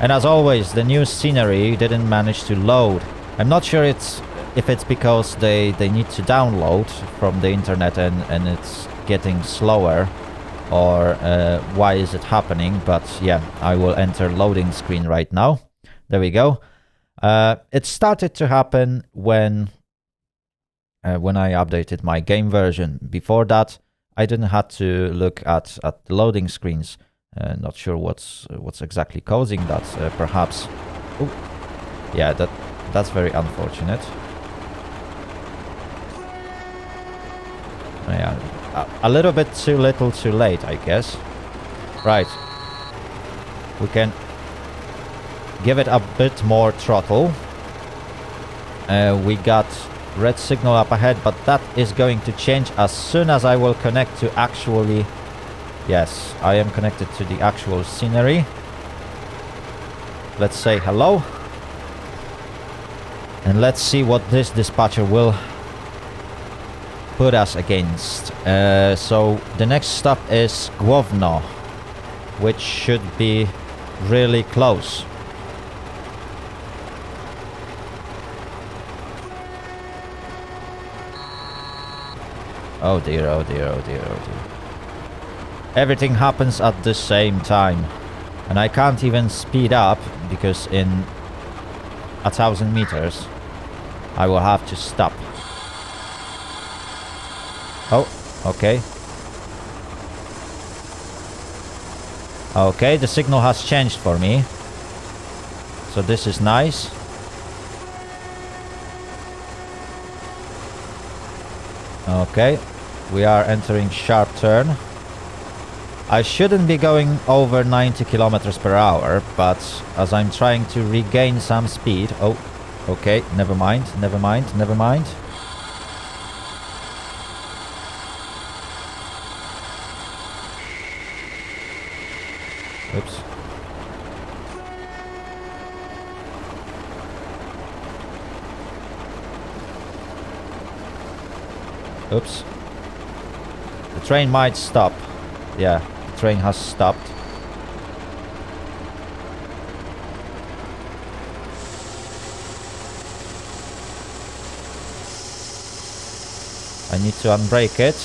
And as always, the new scenery didn't manage to load. I'm not sure if it's because they need to download from the internet and it's getting slower, or why is it happening. But yeah, I will enter loading screen right now. There we go. It started to happen when I updated my game version. Before that, I didn't have to look at the loading screens. Not sure what's exactly causing that. Perhaps. Ooh. Yeah, that's very unfortunate. Yeah, a little bit too little, too late, I guess. Right. We can give it a bit more throttle. We got red signal up ahead, but that is going to change as soon as I will connect to actually... Yes, I am connected to the actual scenery. Let's say hello. And let's see what this dispatcher will put us against. So the next stop is Główno, which should be really close. Oh dear, oh dear, oh dear, oh dear. Everything happens at the same time. And I can't even speed up because in 1,000 meters I will have to stop. Oh, okay. Okay, the signal has changed for me. So this is nice. Okay, we are entering sharp turn. I shouldn't be going over 90 kilometers per hour, but as I'm trying to regain some speed... Oh, okay, never mind, never mind, never mind. Oops. Oops. The train might stop. Yeah, the train has stopped. I need to unbrake it.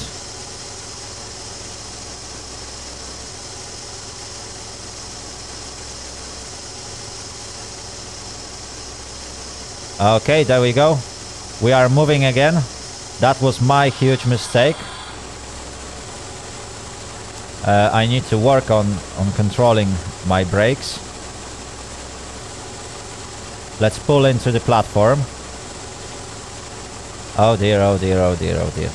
Okay, there we go. We are moving again. That was my huge mistake. I need to work on controlling my brakes. Let's pull into the platform. Oh dear, oh dear, oh dear, oh dear.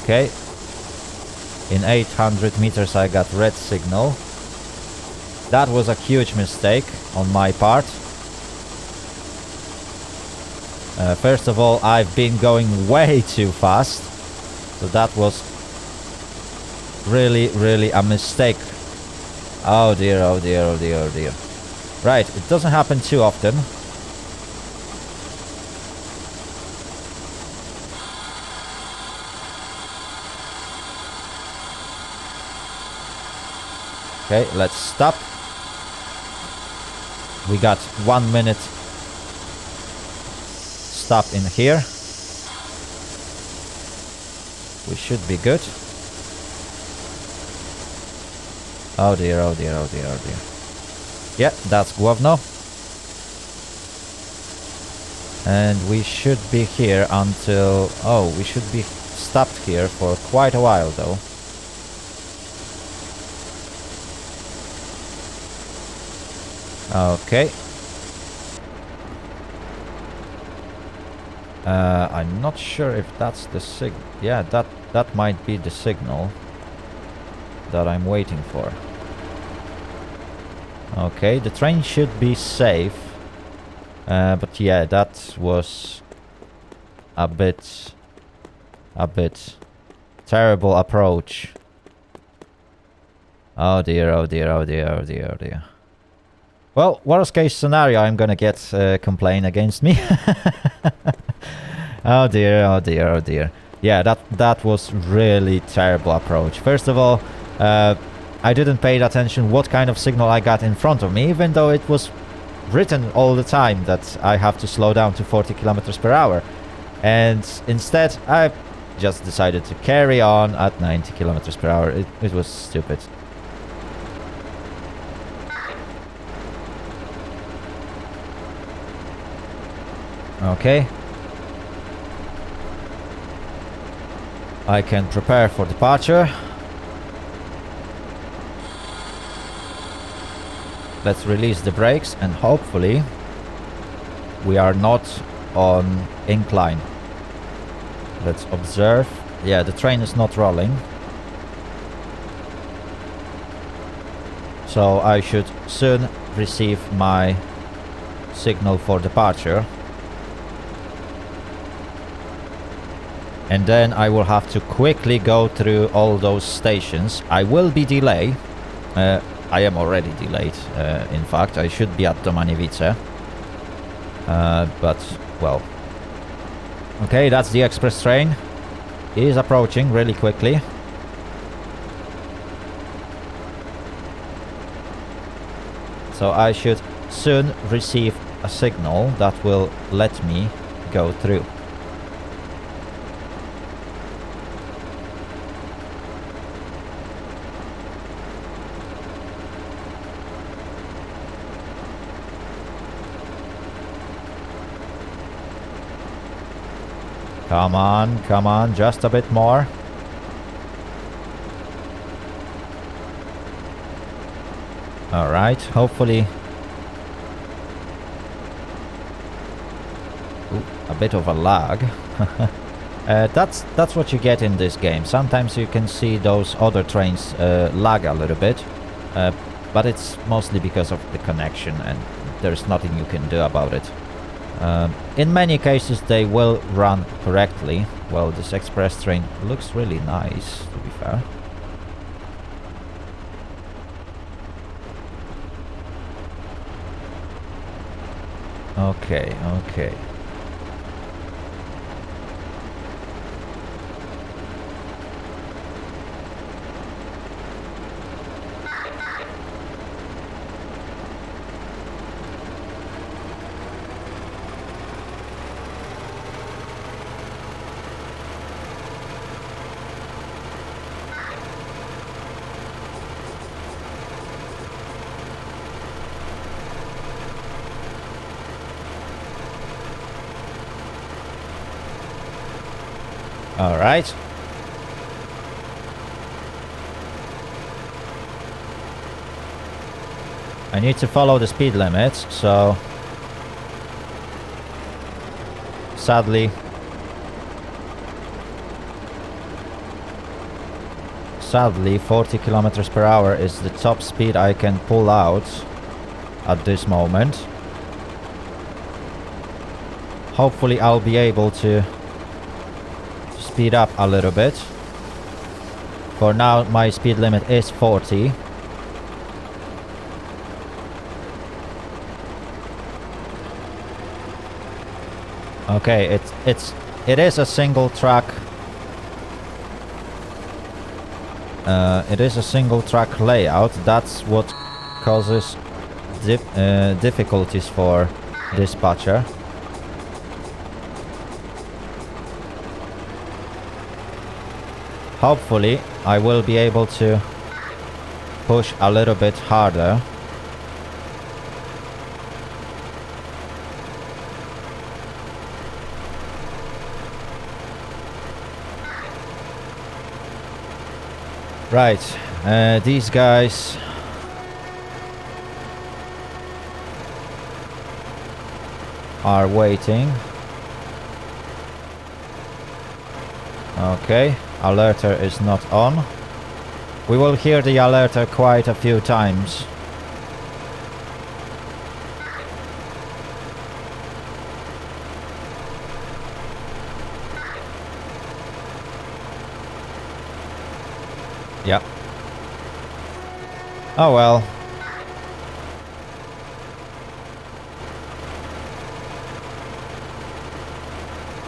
Okay. In 800 meters I got red signal. That was a huge mistake on my part. First of all, I've been going way too fast. So that was really a mistake. Oh dear, oh dear, oh dear, oh dear. Right, it doesn't happen too often. Okay, let's stop. We got 1 minute stop in here. We should be good. Oh dear, oh dear, oh dear, oh dear. Yeah, that's Główno. And we should be here until... Oh, we should be stopped here for quite a while though. Okay. I'm not sure if that's the signal. Yeah, that might be the signal that I'm waiting for. Okay, the train should be safe. But yeah, that was a bit terrible approach. Oh dear, oh dear, oh dear, oh dear, oh dear. Well, worst case scenario, I'm gonna get a complaint against me. Oh dear, oh dear, oh dear. Yeah, that was really terrible approach. First of all, I didn't pay attention what kind of signal I got in front of me, even though it was written all the time that I have to slow down to 40 kilometers per hour. And instead, I just decided to carry on at 90 kilometers per hour. It was stupid. Okay. I can prepare for departure. Let's release the brakes and hopefully we are not on incline. Let's observe. Yeah, the train is not rolling. So I should soon receive my signal for departure. And then I will have to quickly go through all those stations. I will be delayed. I am already delayed, in fact. I should be at Domaniewicz. But, well. Okay, that's the express train. It is approaching really quickly. So I should soon receive a signal that will let me go through. Come on, just a bit more. Alright, hopefully... Ooh, a bit of a lag. That's what you get in this game. Sometimes you can see those other trains lag a little bit. But it's mostly because of the connection and there's nothing you can do about it. In many cases they will run correctly. Well, this express train looks really nice, to be fair. Okay, okay. All right. I need to follow the speed limits, so sadly 40 kilometers per hour is the top speed I can pull out at this moment. Hopefully I'll be able to speed up a little bit. For now my speed limit is 40. Okay, it is a single track. It is a single track layout. That's what causes difficulties for dispatcher. Hopefully I will be able to push a little bit harder. Right, these guys are waiting. Okay, alerter is not on. We will hear the alerter quite a few times. Yep. Oh well.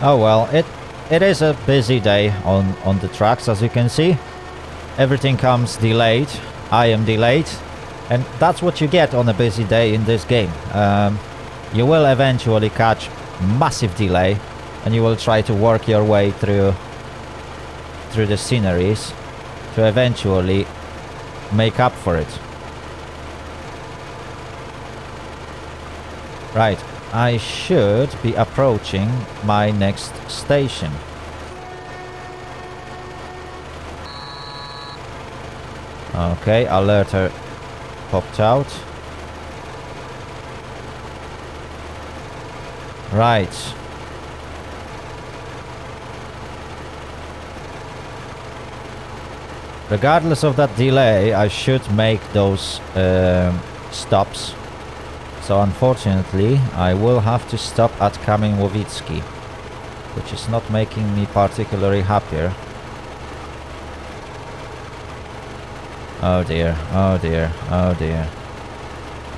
Oh well, it is a busy day on the tracks, as you can see. Everything comes delayed. I am delayed. And that's what you get on a busy day in this game. You will eventually catch massive delay, and you will try to work your way through the sceneries to eventually make up for it. Right, I should be approaching my next station. Okay, alerter popped out. Right. Regardless of that delay, I should make those stops. So unfortunately, I will have to stop at Kamień-Łowicki, which is not making me particularly happier. Oh dear, oh dear, oh dear.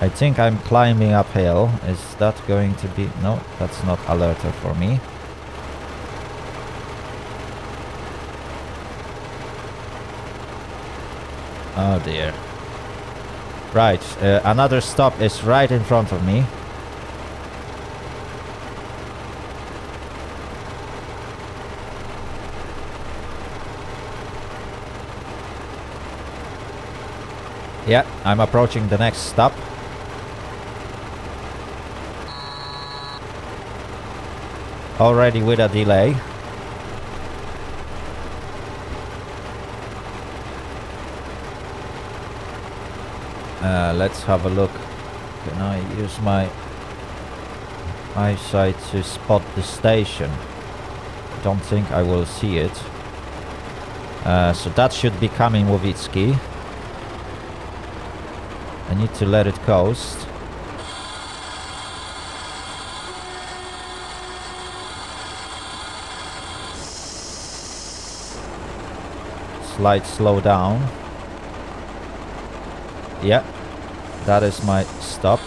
I think I'm climbing uphill. Is that going to be... No, that's not alerter for me. Oh dear. Right, another stop is right in front of me. Yeah, I'm approaching the next stop. Already with a delay. Let's have a look. Can I use my eyesight to spot the station? Don't think I will see it. So that should be Kamień-Łowicki. I need to let it coast. Slight slow down. Yeah, that is my stop.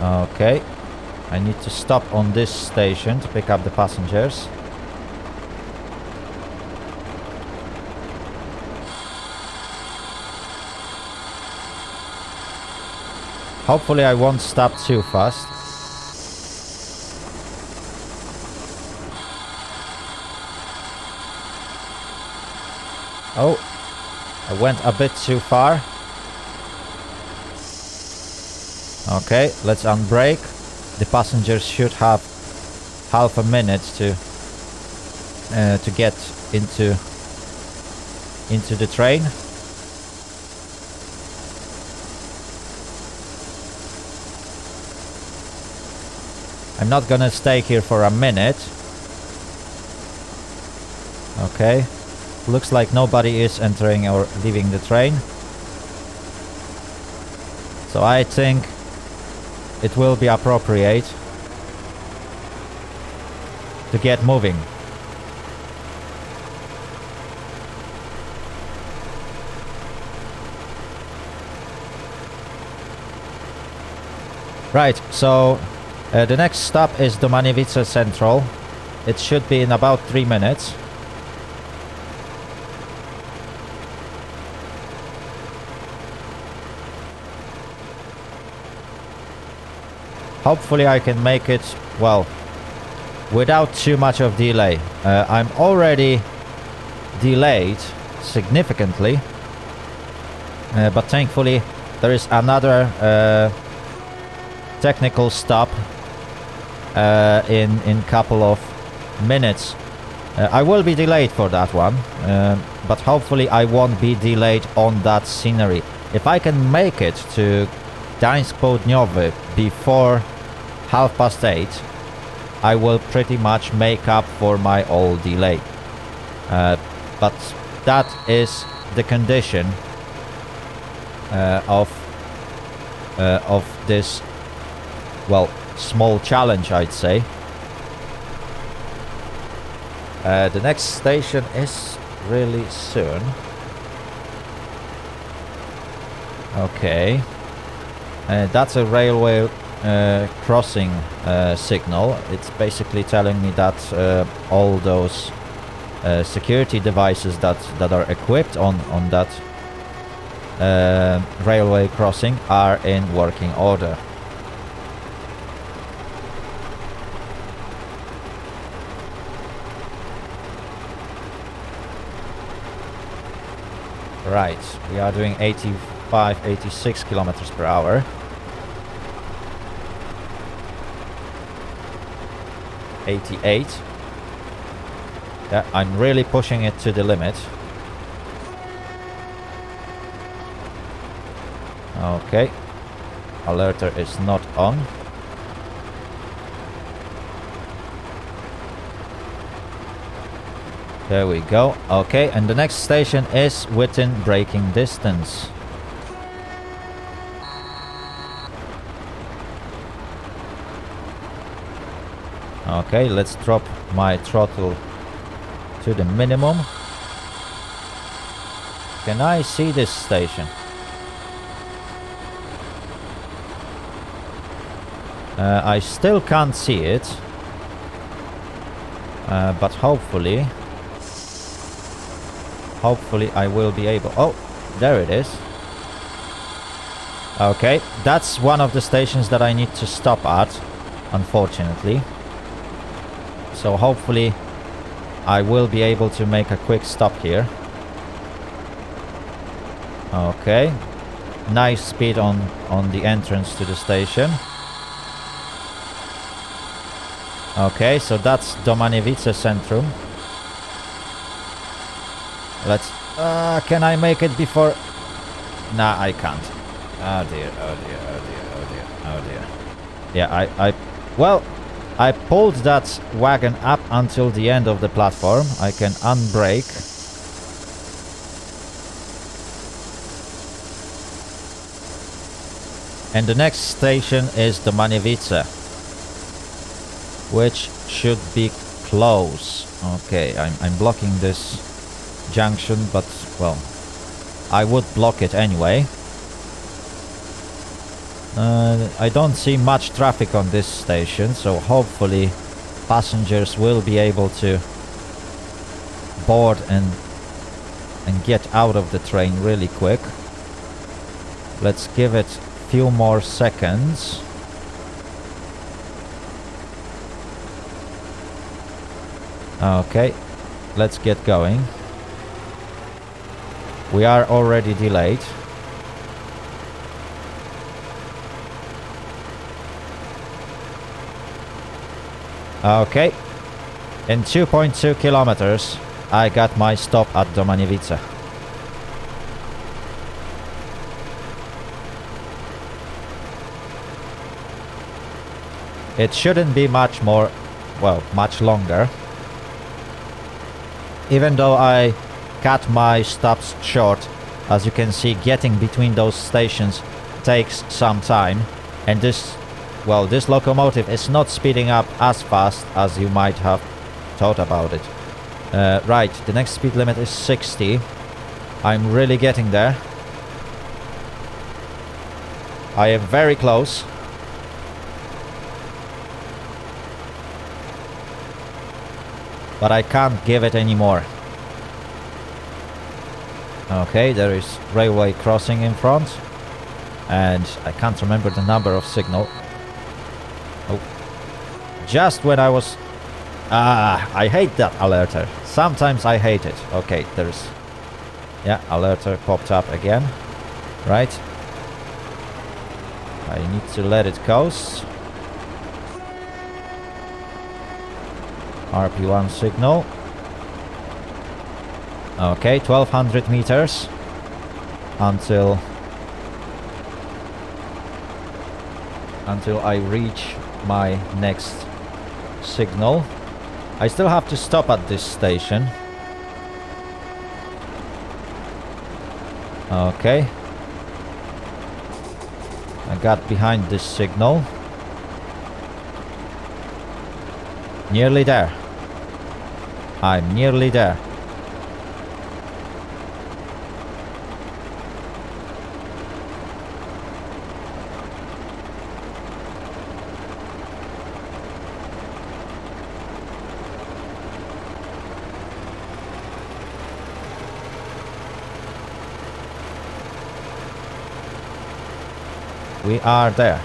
Okay, I need to stop on this station to pick up the passengers. Hopefully I won't stop too fast. Oh, I went a bit too far. Okay, let's unbrake. The passengers should have half a minute to get into the train. I'm not gonna stay here for a minute. Okay. Looks like nobody is entering or leaving the train. So I think it will be appropriate to get moving. Right, so the next stop is Domaniewicz Central. It should be in about 3 minutes. Hopefully I can make it, well, without too much of delay. I'm already delayed significantly, but thankfully there is another technical stop in couple of minutes. I will be delayed for that one, but hopefully I won't be delayed on that scenery. If I can make it to Gdańsk Południowy before 8:30, I will pretty much make up for my old delay. But that is the condition of this, well, small challenge, I'd say. The next station is really soon. Okay. That's a railway crossing signal. It's basically telling me that all those security devices that are equipped on that railway crossing are in working order. Right, we are doing 85, 86 kilometers per hour. 88. Yeah, I'm really pushing it to the limit. Okay. Alerter is not on. There we go. Okay, and the next station is within braking distance. Okay, let's drop my throttle to the minimum. Can I see this station? I still can't see it. But hopefully I will be able... Oh, there it is. Okay, that's one of the stations that I need to stop at, unfortunately. So hopefully I will be able to make a quick stop here. Okay. Nice speed on the entrance to the station. Okay, so that's Domaniewicz Centrum. Let's... can I make it before... Nah, I can't. Oh dear, oh dear, oh dear, oh dear, oh dear. Yeah, well, I pulled that wagon up until the end of the platform. I can unbrake. And the next station is Domaniewicz, which should be close. Okay, I'm blocking this junction, but, well, I would block it anyway. I don't see much traffic on this station, so hopefully passengers will be able to board and get out of the train really quick. Let's give it a few more seconds. Okay, let's get going. We are already delayed. Okay, in 2.2 kilometers I got my stop at Domaniewicz. It shouldn't be much more, well, much longer. Even though I cut my stops short, as you can see, getting between those stations takes some time, and this locomotive is not speeding up as fast as you might have thought about it. Right, the next speed limit is 60. I'm really getting there. I am very close. But I can't give it anymore. Okay, there is railway crossing in front. And I can't remember the number of signal. Oh. Just when I was... I hate that alerter. Sometimes I hate it. Okay, there's... Yeah, alerter popped up again. Right. I need to let it coast. RP1 signal. Okay, 1200 meters until I reach my next signal. I still have to stop at this station. Okay. I got behind this signal. Nearly there. I'm nearly there. We are there.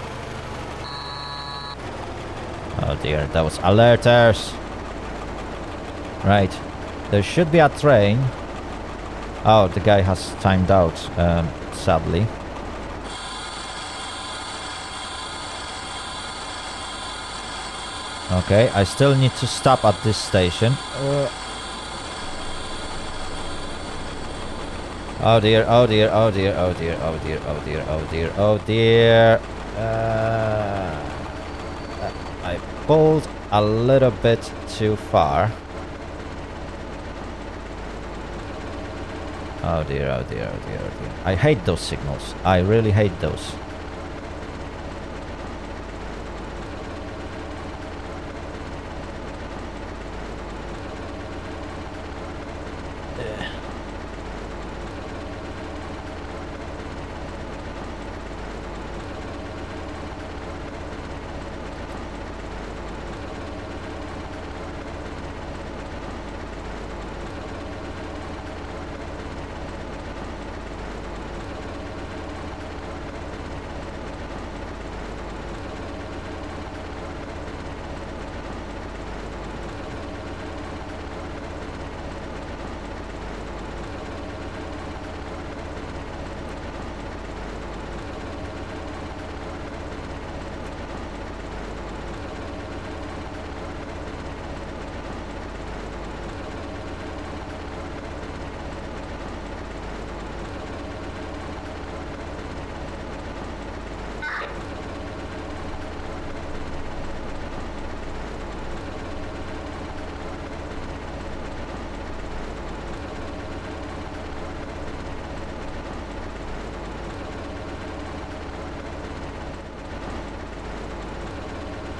Oh dear, those alerters. Right. There should be a train. Oh, the guy has timed out, sadly. Okay, I still need to stop at this station. Oh dear, oh dear, oh dear, oh dear, oh dear, oh dear, oh dear, oh dear. I pulled a little bit too far. Oh dear, oh dear, oh dear, oh dear. I hate those signals. I really hate those.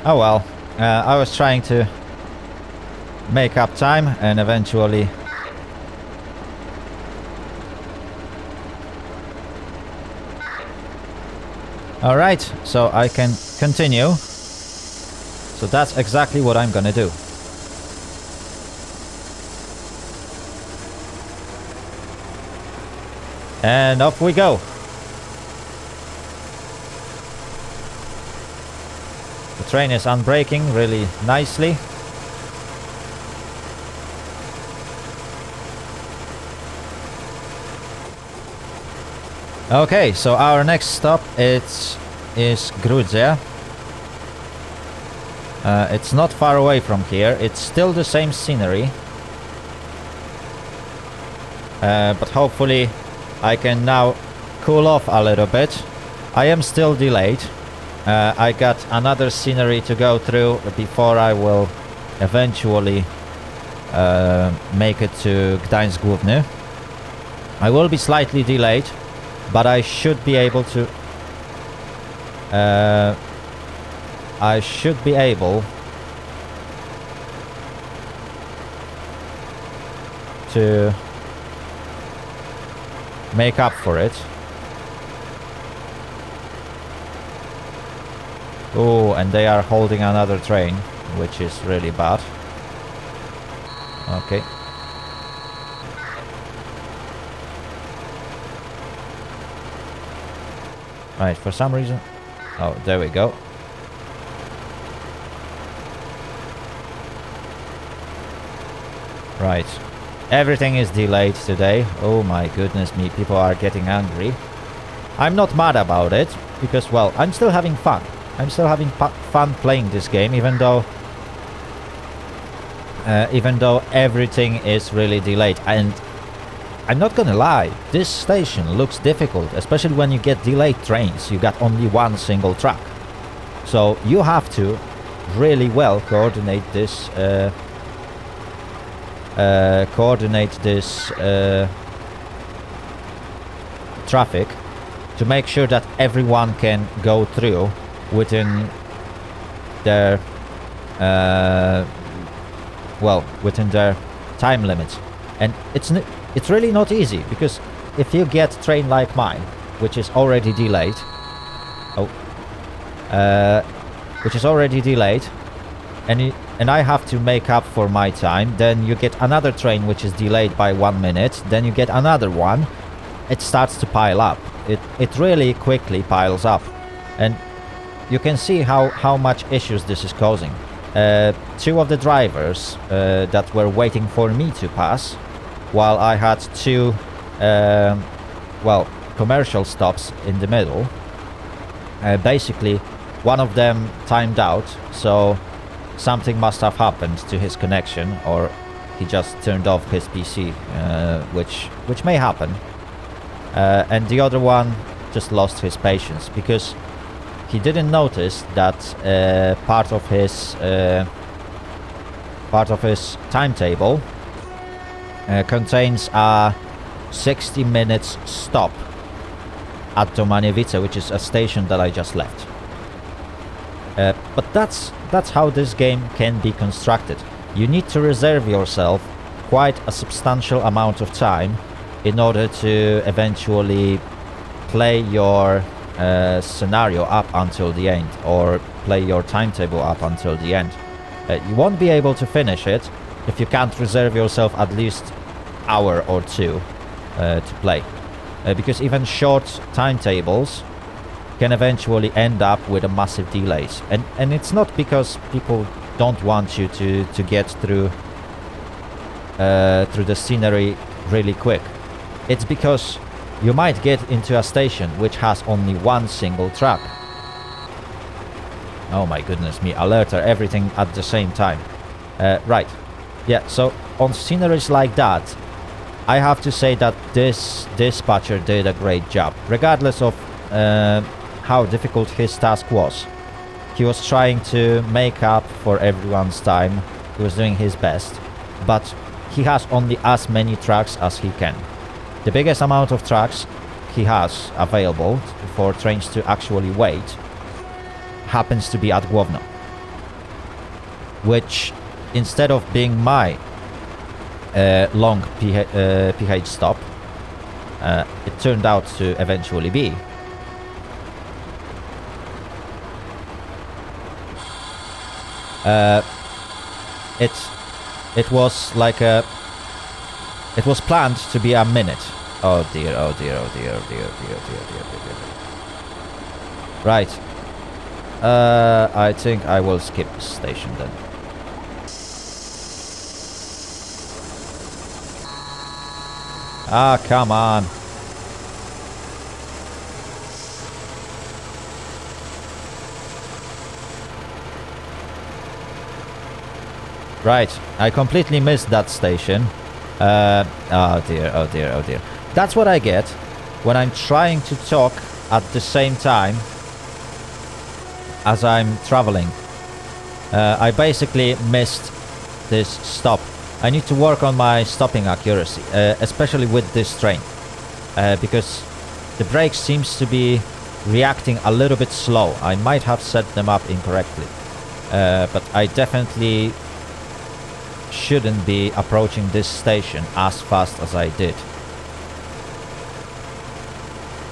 Oh well, I was trying to make up time and eventually alright, so I can continue. So that's exactly what I'm gonna do. And off we go. The train is unbraking really nicely. Okay, so our next stop is Gruzia. It's not far away from here. It's still the same scenery. But hopefully I can now cool off a little bit. I am still delayed. I got another scenery to go through before I will eventually make it to Gdańsk Główny. I will be slightly delayed, but I should be able to make up for it. Oh, and they are holding another train, which is really bad. Okay. Right, for some reason... Oh, there we go. Right. Everything is delayed today. Oh my goodness me, people are getting angry. I'm not mad about it, because, well, I'm still having fun. I'm still having fun playing this game, even though everything is really delayed. And I'm not gonna lie, this station looks difficult, especially when you get delayed trains. You got only one single track, so you have to really well coordinate this traffic to make sure that everyone can go through within their within their time limits. And it's really not easy, because if you get a train like mine, which is already delayed, and I have to make up for my time, then you get another train which is delayed by 1 minute, then you get another one, it starts to pile up. It really quickly piles up. And you can see how much issues this is causing. Two of the drivers that were waiting for me to pass, while I had two, commercial stops in the middle. Basically, one of them timed out, so something must have happened to his connection, or he just turned off his PC, which may happen. And the other one just lost his patience, because he didn't notice that part of his timetable contains a 60 minutes stop at Tomaniewicz, which is a station that I just left. But that's how this game can be constructed. You need to reserve yourself quite a substantial amount of time in order to eventually play your scenario up until the end, or play your timetable up until the end. You won't be able to finish it if you can't reserve yourself at least hour or two to play. Because even short timetables can eventually end up with a massive delays. And it's not because people don't want you to get through the scenery really quick. It's because you might get into a station which has only one single track. Oh my goodness me, alert everything at the same time. Right. Yeah, so on sceneries like that, I have to say that this dispatcher did a great job. Regardless of how difficult his task was, he was trying to make up for everyone's time. He was doing his best, but he has only as many tracks as he can. The biggest amount of tracks he has available for trains to actually wait happens to be at Główno, which, instead of being my long PH stop, it turned out to eventually be. It was like it was planned to be a minute. Oh dear, oh dear, oh dear, oh dear, oh dear, oh dear, oh dear, oh dear. Right. I think I will skip this station then. Ah, come on. Right, I completely missed that station. Oh dear, oh dear, oh dear. That's what I get when I'm trying to talk at the same time as I'm traveling. I basically missed this stop. I need to work on my stopping accuracy, especially with this train, because the brake seems to be reacting a little bit slow. I might have set them up incorrectly, but I definitely shouldn't be approaching this station as fast as I did.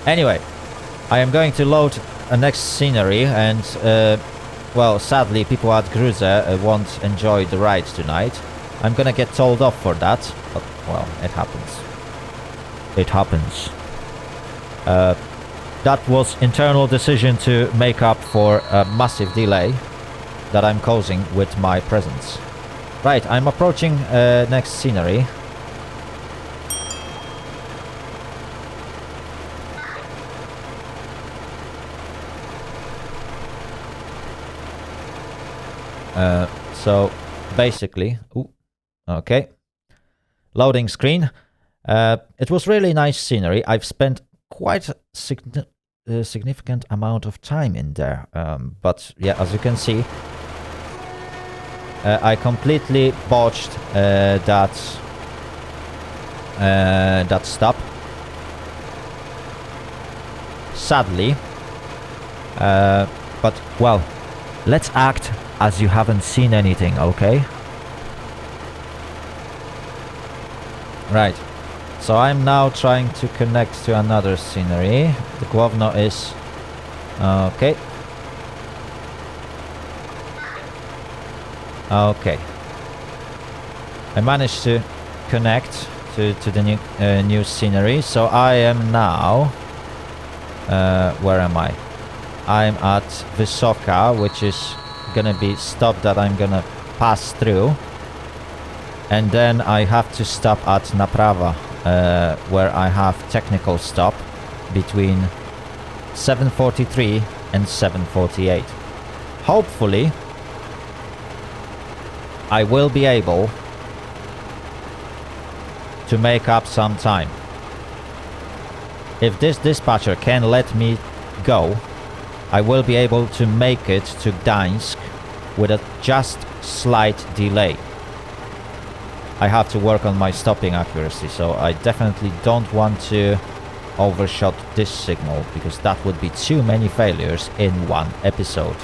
Anyway, I am going to load a next scenery, and well, sadly people at Gruze won't enjoy the ride tonight. I'm gonna get told off for that, but well, it happens. It happens. That was internal decision to make up for a massive delay that I'm causing with my presence. Right, I'm approaching next scenery. So basically, okay, loading screen. It was really nice scenery. I've spent quite a significant amount of time in there, but yeah, as you can see, I completely botched that stop, sadly, but well, let's act as you haven't seen anything, okay? Right. So I'm now trying to connect to another scenery. The Główno is... Okay. Okay. I managed to connect to the new scenery. So I am now... where am I? I'm at Wysoka, which is gonna be stop that I'm gonna pass through. And then I have to stop at Naprawa, where I have technical stop between 7:43 and 7:48. Hopefully, I will be able to make up some time. If this dispatcher can let me go, I will be able to make it to Gdańsk with a just slight delay. I have to work on my stopping accuracy, so I definitely don't want to overshot this signal, because that would be too many failures in one episode.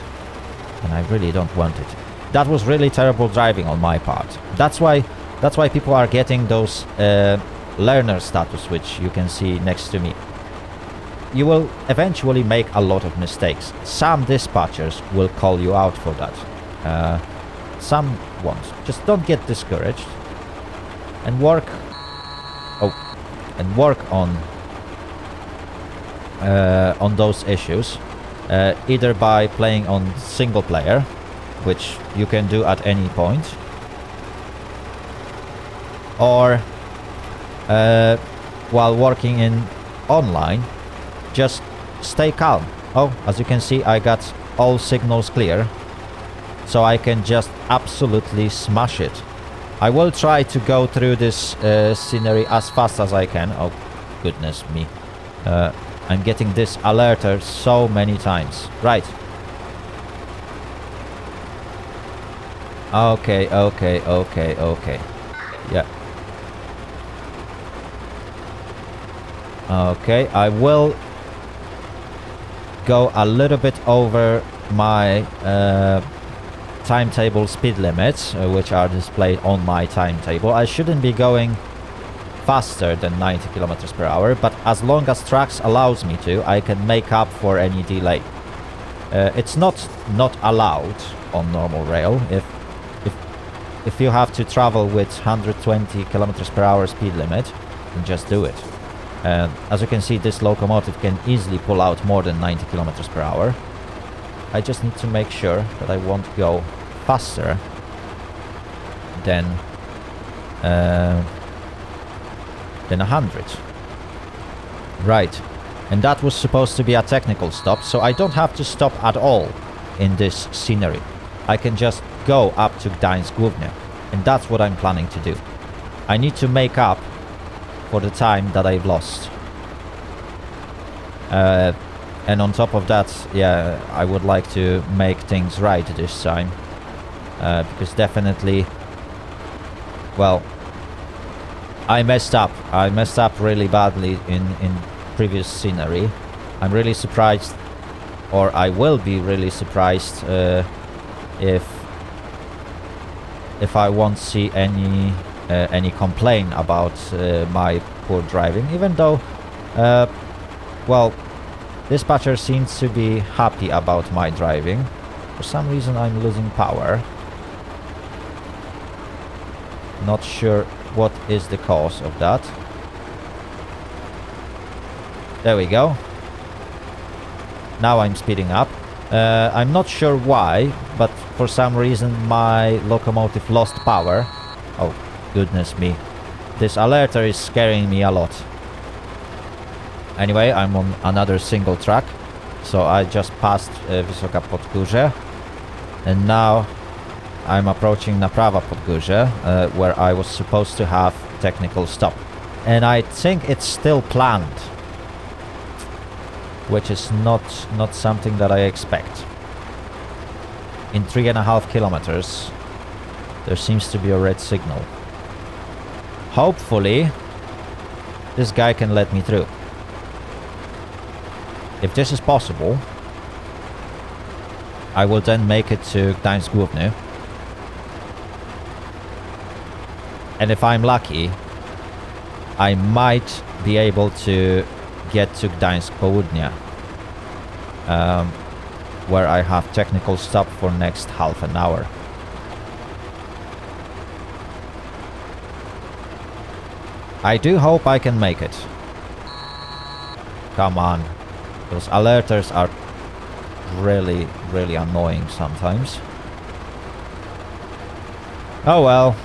And I really don't want it. That was really terrible driving on my part. That's why people are getting those learner status, which you can see next to me. You will eventually make a lot of mistakes. Some dispatchers will call you out for that. Some won't. Just don't get discouraged. And work on those issues, either by playing on single player, which you can do at any point, or while working in online, just stay calm. Oh, as you can see, I got all signals clear, so I can just absolutely smash it. I will try to go through this scenery as fast as I can. Oh, goodness me. I'm getting this alerted so many times. Right. Okay. Yeah. Okay, I will go a little bit over my timetable speed limits, which are displayed on my timetable. I shouldn't be going faster than 90 kilometers per hour, but as long as tracks allows me to, I can make up for any delay. It's not allowed on normal rail. If you have to travel with 120 kilometers per hour speed limit, then just do it. As you can see, this locomotive can easily pull out more than 90 kilometers per hour. I just need to make sure that I won't go faster than 100. Right. And that was supposed to be a technical stop, so I don't have to stop at all in this scenery. I can just go up to Gdańsk Główny, and that's what I'm planning to do. I need to make up for the time that I've lost. And on top of that, yeah, I would like to make things right this time. Because definitely, well, I messed up. I messed up really badly in previous scenery. I'm really surprised, or I will be really surprised if I won't see any complaint about my poor driving, even though, well, dispatcher seems to be happy about my driving. For some reason I'm losing power. Not sure what is the cause of that. There we go. Now I'm speeding up. I'm not sure why, but for some reason my locomotive lost power. Oh, goodness me. This alerter is scaring me a lot. Anyway, I'm on another single track, so I just passed Wysoka Podgórze, and now I'm approaching Naprawa Podgórze, where I was supposed to have technical stop. And I think it's still planned, which is not something that I expect. In 3.5 kilometers, there seems to be a red signal. Hopefully, this guy can let me through. If this is possible, I will then make it to Gdańsk Główny. And if I'm lucky, I might be able to get to Gdańsk Południe, where I have technical stop for next half an hour. I do hope I can make it. Come on. Those alerters are really, really annoying sometimes. Oh well.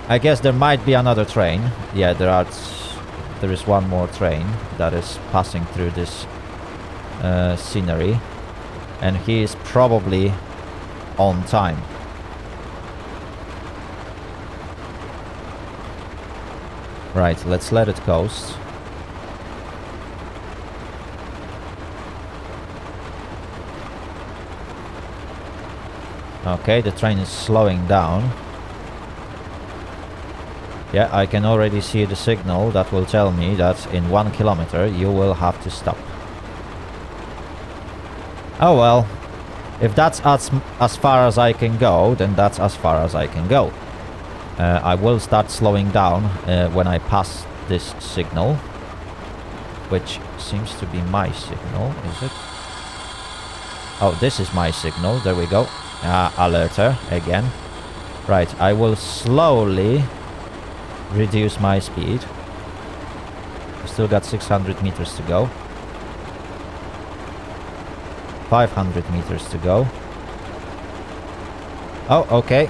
I guess there might be another train. Yeah, there is one more train that is passing through this scenery. And he is probably on time. Right, let's let it coast. Okay, the train is slowing down. Yeah, I can already see the signal that will tell me that in 1 kilometer you will have to stop. Oh well, if that's as far as I can go, then that's as far as I can go. I will start slowing down when I pass this signal, which seems to be my signal, is it? Oh, this is my signal, there we go. Alerter, again. Right, I will slowly reduce my speed. Still got 600 meters to go. 500 meters to go. Oh, okay.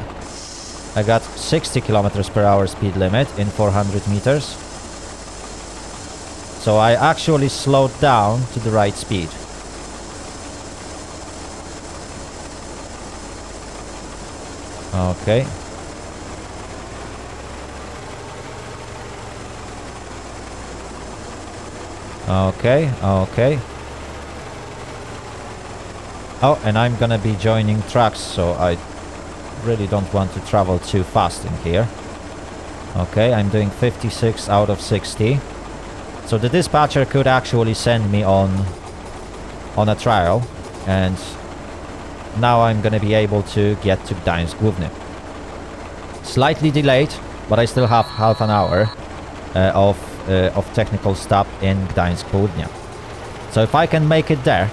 I got 60 kilometers per hour speed limit in 400 meters. So I actually slowed down to the right speed. Okay. Okay, okay. Oh, and I'm gonna be joining trucks, so I really don't want to travel too fast in here. Okay, I'm doing 56 out of 60. So the dispatcher could actually send me on a trial, and now I'm gonna be able to get to Gdańsk Główny. Slightly delayed, but I still have half an hour of technical stop in Gdańsk Południe. So if I can make it there,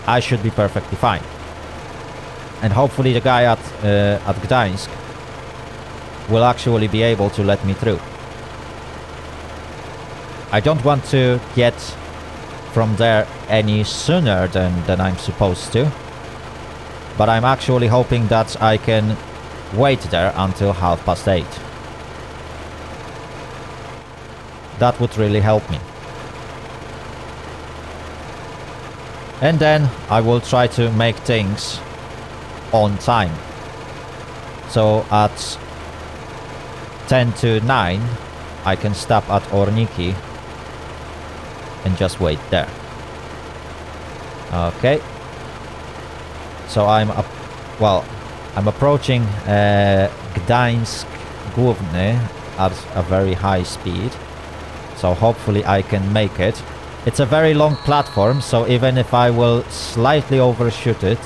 I should be perfectly fine. And hopefully the guy at Gdańsk will actually be able to let me through. I don't want to get from there any sooner than I'm supposed to, but I'm actually hoping that I can wait there until 8:30. That would really help me. And then I will try to make things on time. So at 8:50 I can stop at Orniki and just wait there. Okay. So I'm approaching Gdańsk Główny at a very high speed. So hopefully I can make it. It's a very long platform, so even if I will slightly overshoot it,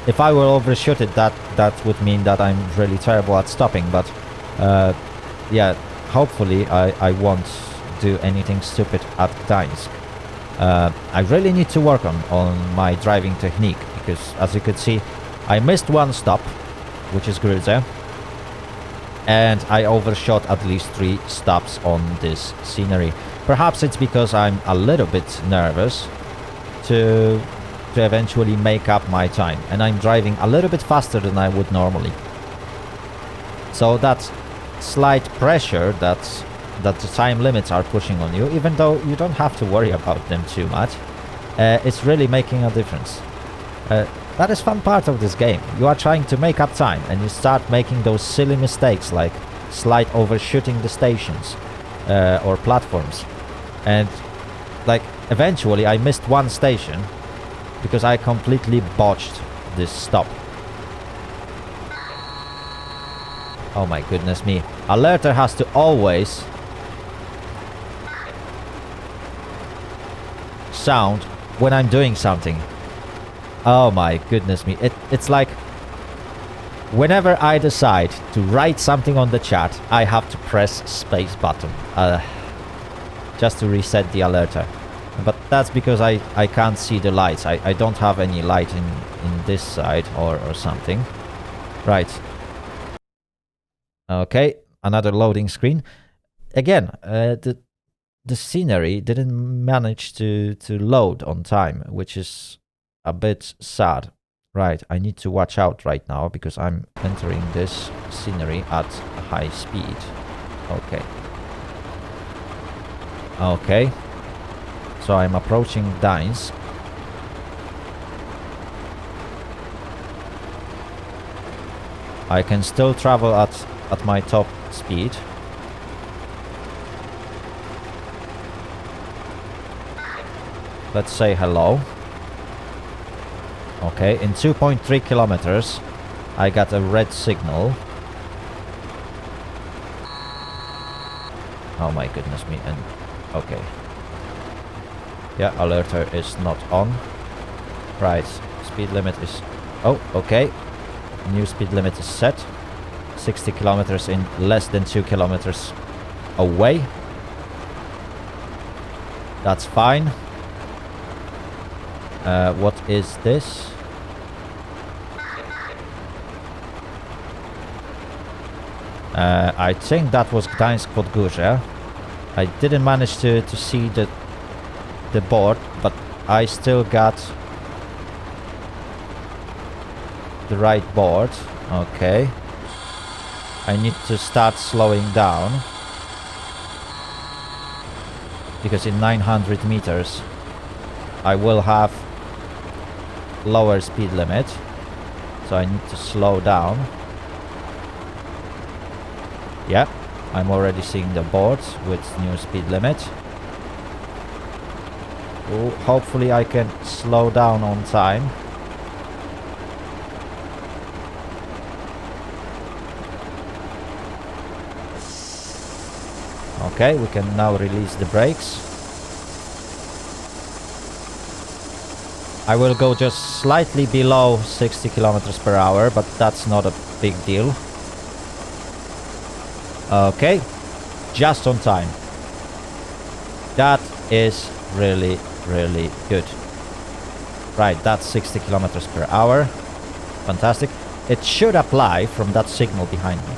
if I will overshoot it, that would mean that I'm really terrible at stopping, but yeah, hopefully I won't do anything stupid at Gdańsk. I really need to work on my driving technique, because as you could see, I missed one stop, which is Grudze, and I overshot at least 3 stops on this scenery. Perhaps it's because I'm a little bit nervous to eventually make up my time, and I'm driving a little bit faster than I would normally. So that slight pressure that the time limits are pushing on you, even though you don't have to worry about them too much, it's really making a difference. That is fun part of this game. You are trying to make up time, and you start making those silly mistakes like slight overshooting the stations or platforms. And like eventually I missed one station because I completely botched this stop. Oh my goodness me. Alerter has to always sound when I'm doing something. Oh my goodness me. It's like Whenever I decide to write something on the chat, I have to press space button. Just to reset the alerter. But that's because I can't see the lights. I don't have any light in this side or something. Right. Okay, another loading screen. Again, the scenery didn't manage to load on time, which is a bit sad. Right, I need to watch out right now because I'm entering this scenery at high speed. Okay. Okay. So I'm approaching Gdańsk. I can still travel at my top speed. Let's say hello. Okay, in 2.3 kilometers, I got a red signal. Oh my goodness me, and okay. Yeah, alerter is not on. Right, speed limit is... Oh, okay. New speed limit is set. 60 kilometers in less than 2 kilometers away. That's fine. What is this? I think that was Gdańsk Podgórze. I didn't manage to see the board, but I still got the right board. Okay. I need to start slowing down because in 900 meters I will have lower speed limit, so I need to slow down. Yeah, I'm already seeing the board with new speed limit. Ooh, hopefully I can slow down on time. Okay, we can now release the brakes. I will go just slightly below 60 kilometers per hour, but that's not a big deal. Okay, just on time. That is really, really good. Right, that's 60 kilometers per hour. Fantastic. It should apply from that signal behind me.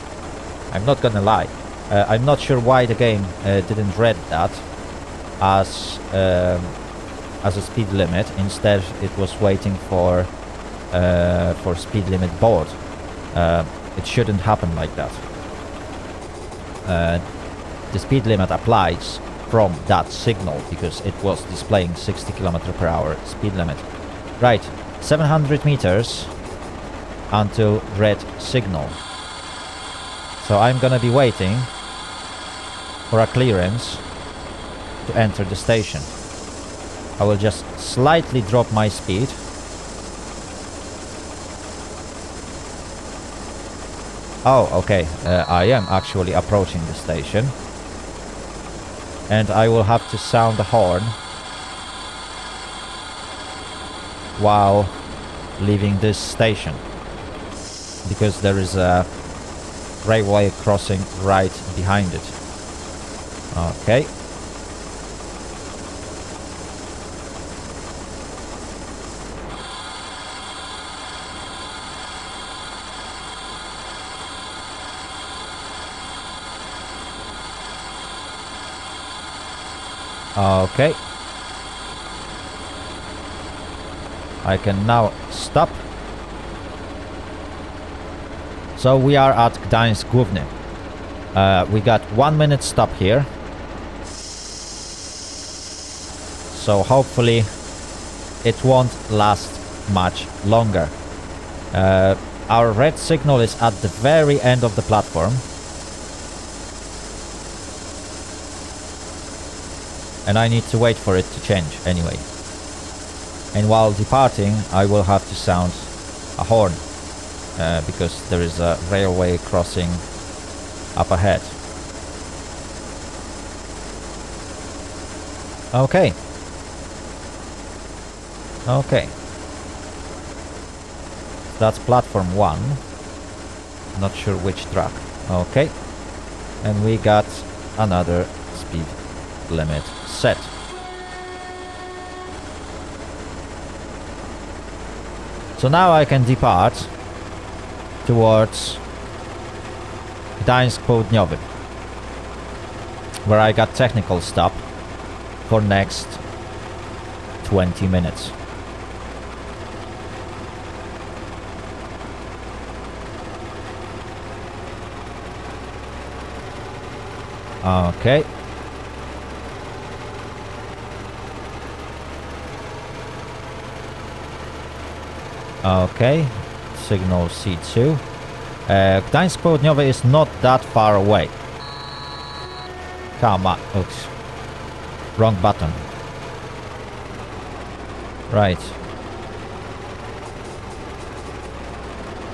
I'm not gonna lie. I'm not sure why the game didn't read that as a speed limit. Instead, it was waiting for speed limit board. It shouldn't happen like that. The speed limit applies from that signal because it was displaying 60 km per hour speed limit. Right, 700 meters until red signal. So I'm gonna be waiting for a clearance to enter the station. I will just slightly drop my speed. Oh, okay, I am actually approaching the station. And I will have to sound the horn while leaving this station, because there is a railway crossing right behind it. Okay. Okay. I can now stop. So we are at Gdańsk Główny. We got 1 minute stop here. So hopefully it won't last much longer. Our red signal is at the very end of the platform. And I need to wait for it to change anyway. And while departing, I will have to sound a horn. Because there is a railway crossing up ahead. Okay. Okay. That's platform 1. Not sure which track. Okay. And we got another speed limit set. So now I can depart towards Gdańsk Południowy, where I got technical stop for next 20 minutes. Okay. Okay. Signal C2. Gdańsk Południowy is not that far away. Come on. Oops. Wrong button. Right.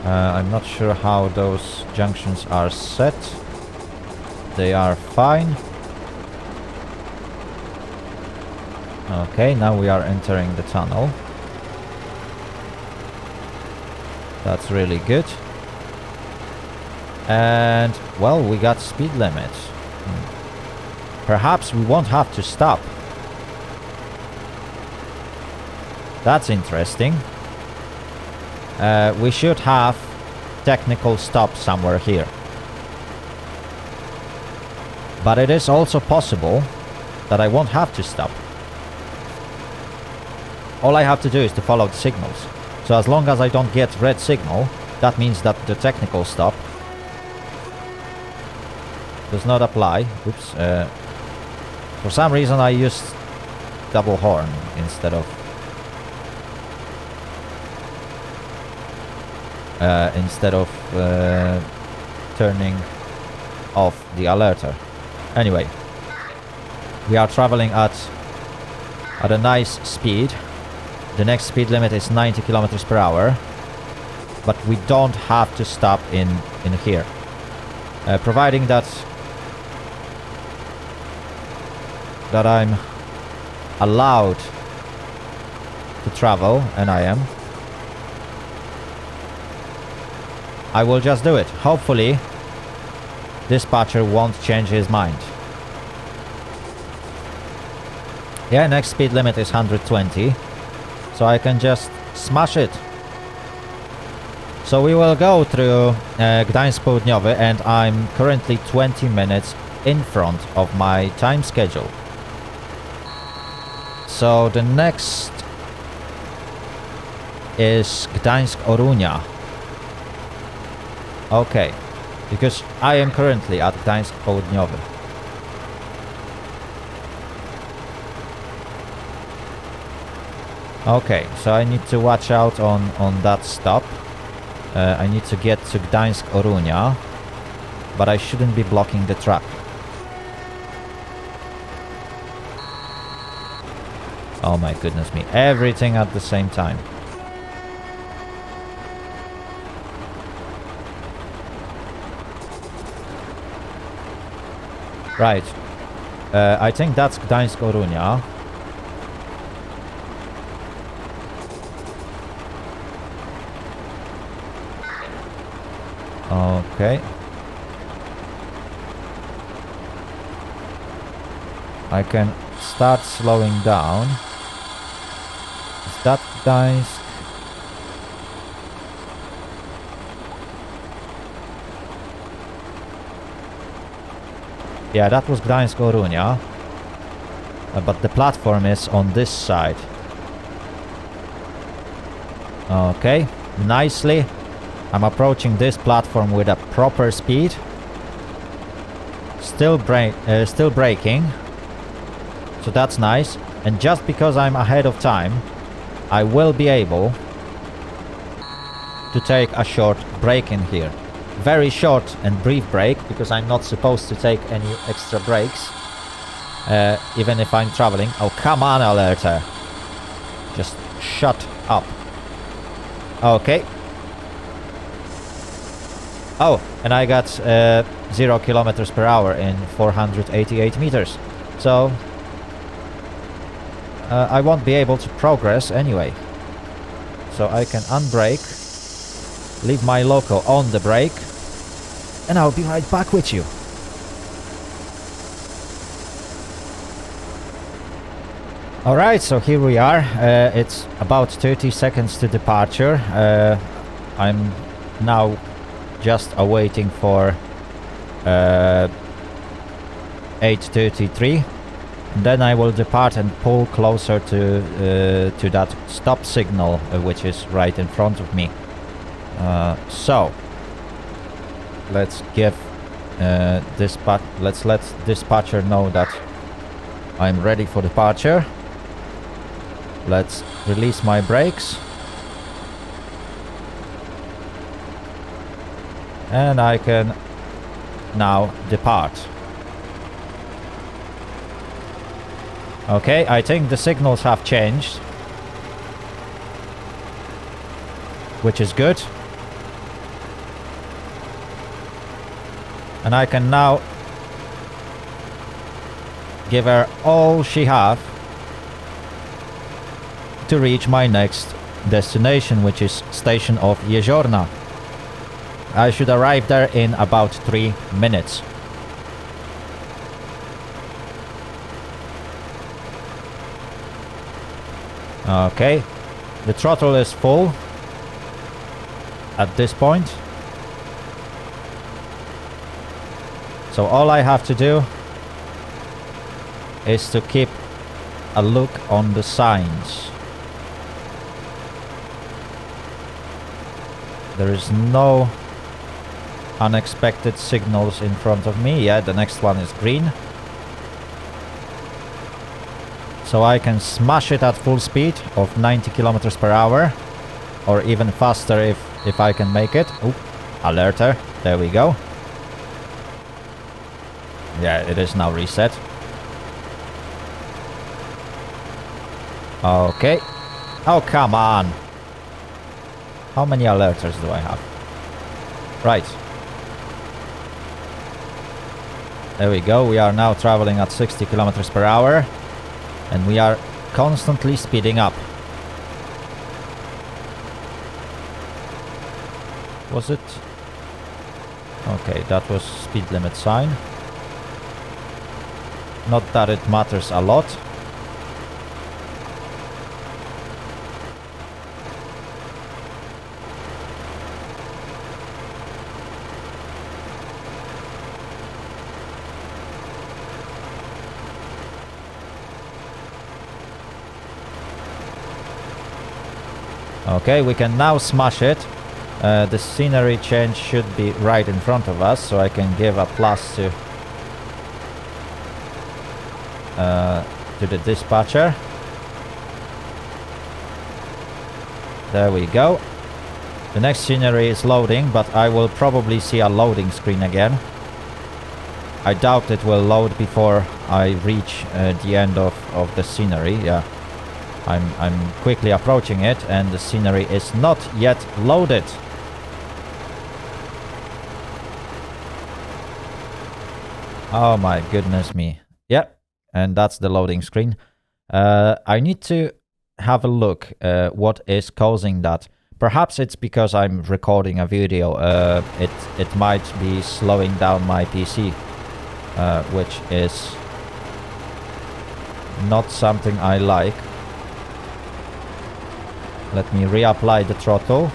I'm not sure how those junctions are set. They are fine. Okay, now we are entering the tunnel. That's really good. And, well, we got speed limits. Perhaps we won't have to stop. That's interesting. We should have technical stop somewhere here. But it is also possible that I won't have to stop. All I have to do is to follow the signals. So as long as I don't get red signal, that means that the technical stop does not apply. Oops. For some reason I used double horn instead of turning off the alerter. Anyway, we are traveling at a nice speed. The next speed limit is 90 kilometers per hour, but we don't have to stop in here, providing that I'm allowed to travel, and I am. I will just do it. Hopefully dispatcher won't change his mind. Yeah, next speed limit is 120, so I can just smash it. So we will go through Gdańsk Południowy, and I'm currently 20 minutes in front of my time schedule. So the next is Gdańsk Orunia. Okay, because I am currently at Gdańsk Południowy. Okay, so I need to watch out on that stop. I need to get to Gdańsk Orunia, but I shouldn't be blocking the track. Oh my goodness me, everything at the same time. Right. I think that's Gdańsk Orunia. Okay. I can start slowing down. Is that Gdańsk? Yeah, that was Gdańsk Orunia. But the platform is on this side. Okay, nicely. I'm approaching this platform with a proper speed. Still braking. So that's nice. And just because I'm ahead of time, I will be able to take a short break in here. Very short and brief break, because I'm not supposed to take any extra breaks, even if I'm traveling. Oh, come on, alerter. Just shut up. Okay. Oh, and I got 0 kilometers per hour in 488 meters. So I won't be able to progress anyway. So I can unbrake, leave my loco on the brake, and I'll be right back with you. Alright, so here we are. It's about 30 seconds to departure. I'm now just awaiting for 8:33. Then I will depart and pull closer to that stop signal, which is right in front of me. So let's give let's let dispatcher know that I'm ready for departure. Let's release my brakes. And I can now depart. Okay, I think the signals have changed, which is good. And I can now give her all she have to reach my next destination, which is station of Jeziorna. I should arrive there in about 3 minutes. Okay, the throttle is full at this point. So all I have to do is to keep a look on the signs. There is no unexpected signals in front of me. Yeah, the next one is green. So I can smash it at full speed of 90 kilometers per hour, or even faster if I can make it. Oh, alerter. There we go. Yeah, it is now reset. Okay. Oh, come on. How many alerters do I have? Right. There we go. We are now traveling at 60 kilometers per hour. And we are constantly speeding up. Was it? Okay, that was speed limit sign. Not that it matters a lot. Okay, we can now smash it. The scenery change should be right in front of us, so I can give a plus to the dispatcher. There we go. The next scenery is loading, but I will probably see a loading screen again. I doubt it will load before I reach the end of the scenery. Yeah. I'm quickly approaching it, and the scenery is not yet loaded. Oh my goodness me. Yep, and that's the loading screen. I need to have a look what is causing that. Perhaps it's because I'm recording a video. It might be slowing down my PC, which is not something I like. Let me reapply the throttle.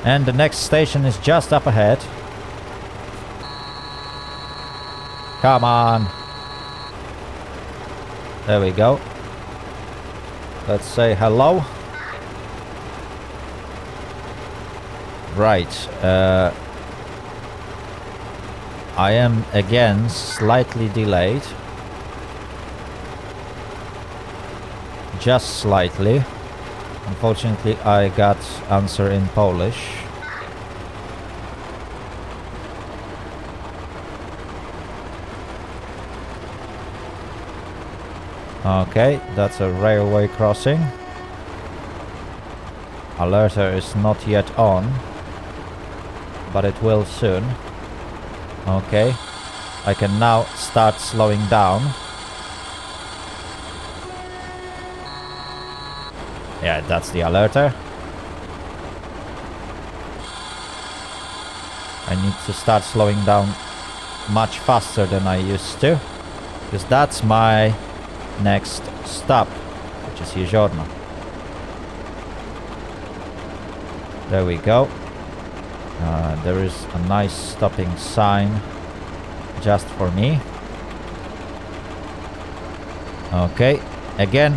And the next station is just up ahead. Come on. There we go. Let's say hello. Right. I am again slightly delayed. Just slightly. Unfortunately, I got answer in Polish. Okay, that's a railway crossing. Alerter is not yet on, but it will soon. Okay, I can now start slowing down. Yeah, that's the alerter. I need to start slowing down much faster than I used to, because that's my next stop, which is Jeziorno. There we go. There is a nice stopping sign just for me. Okay, again,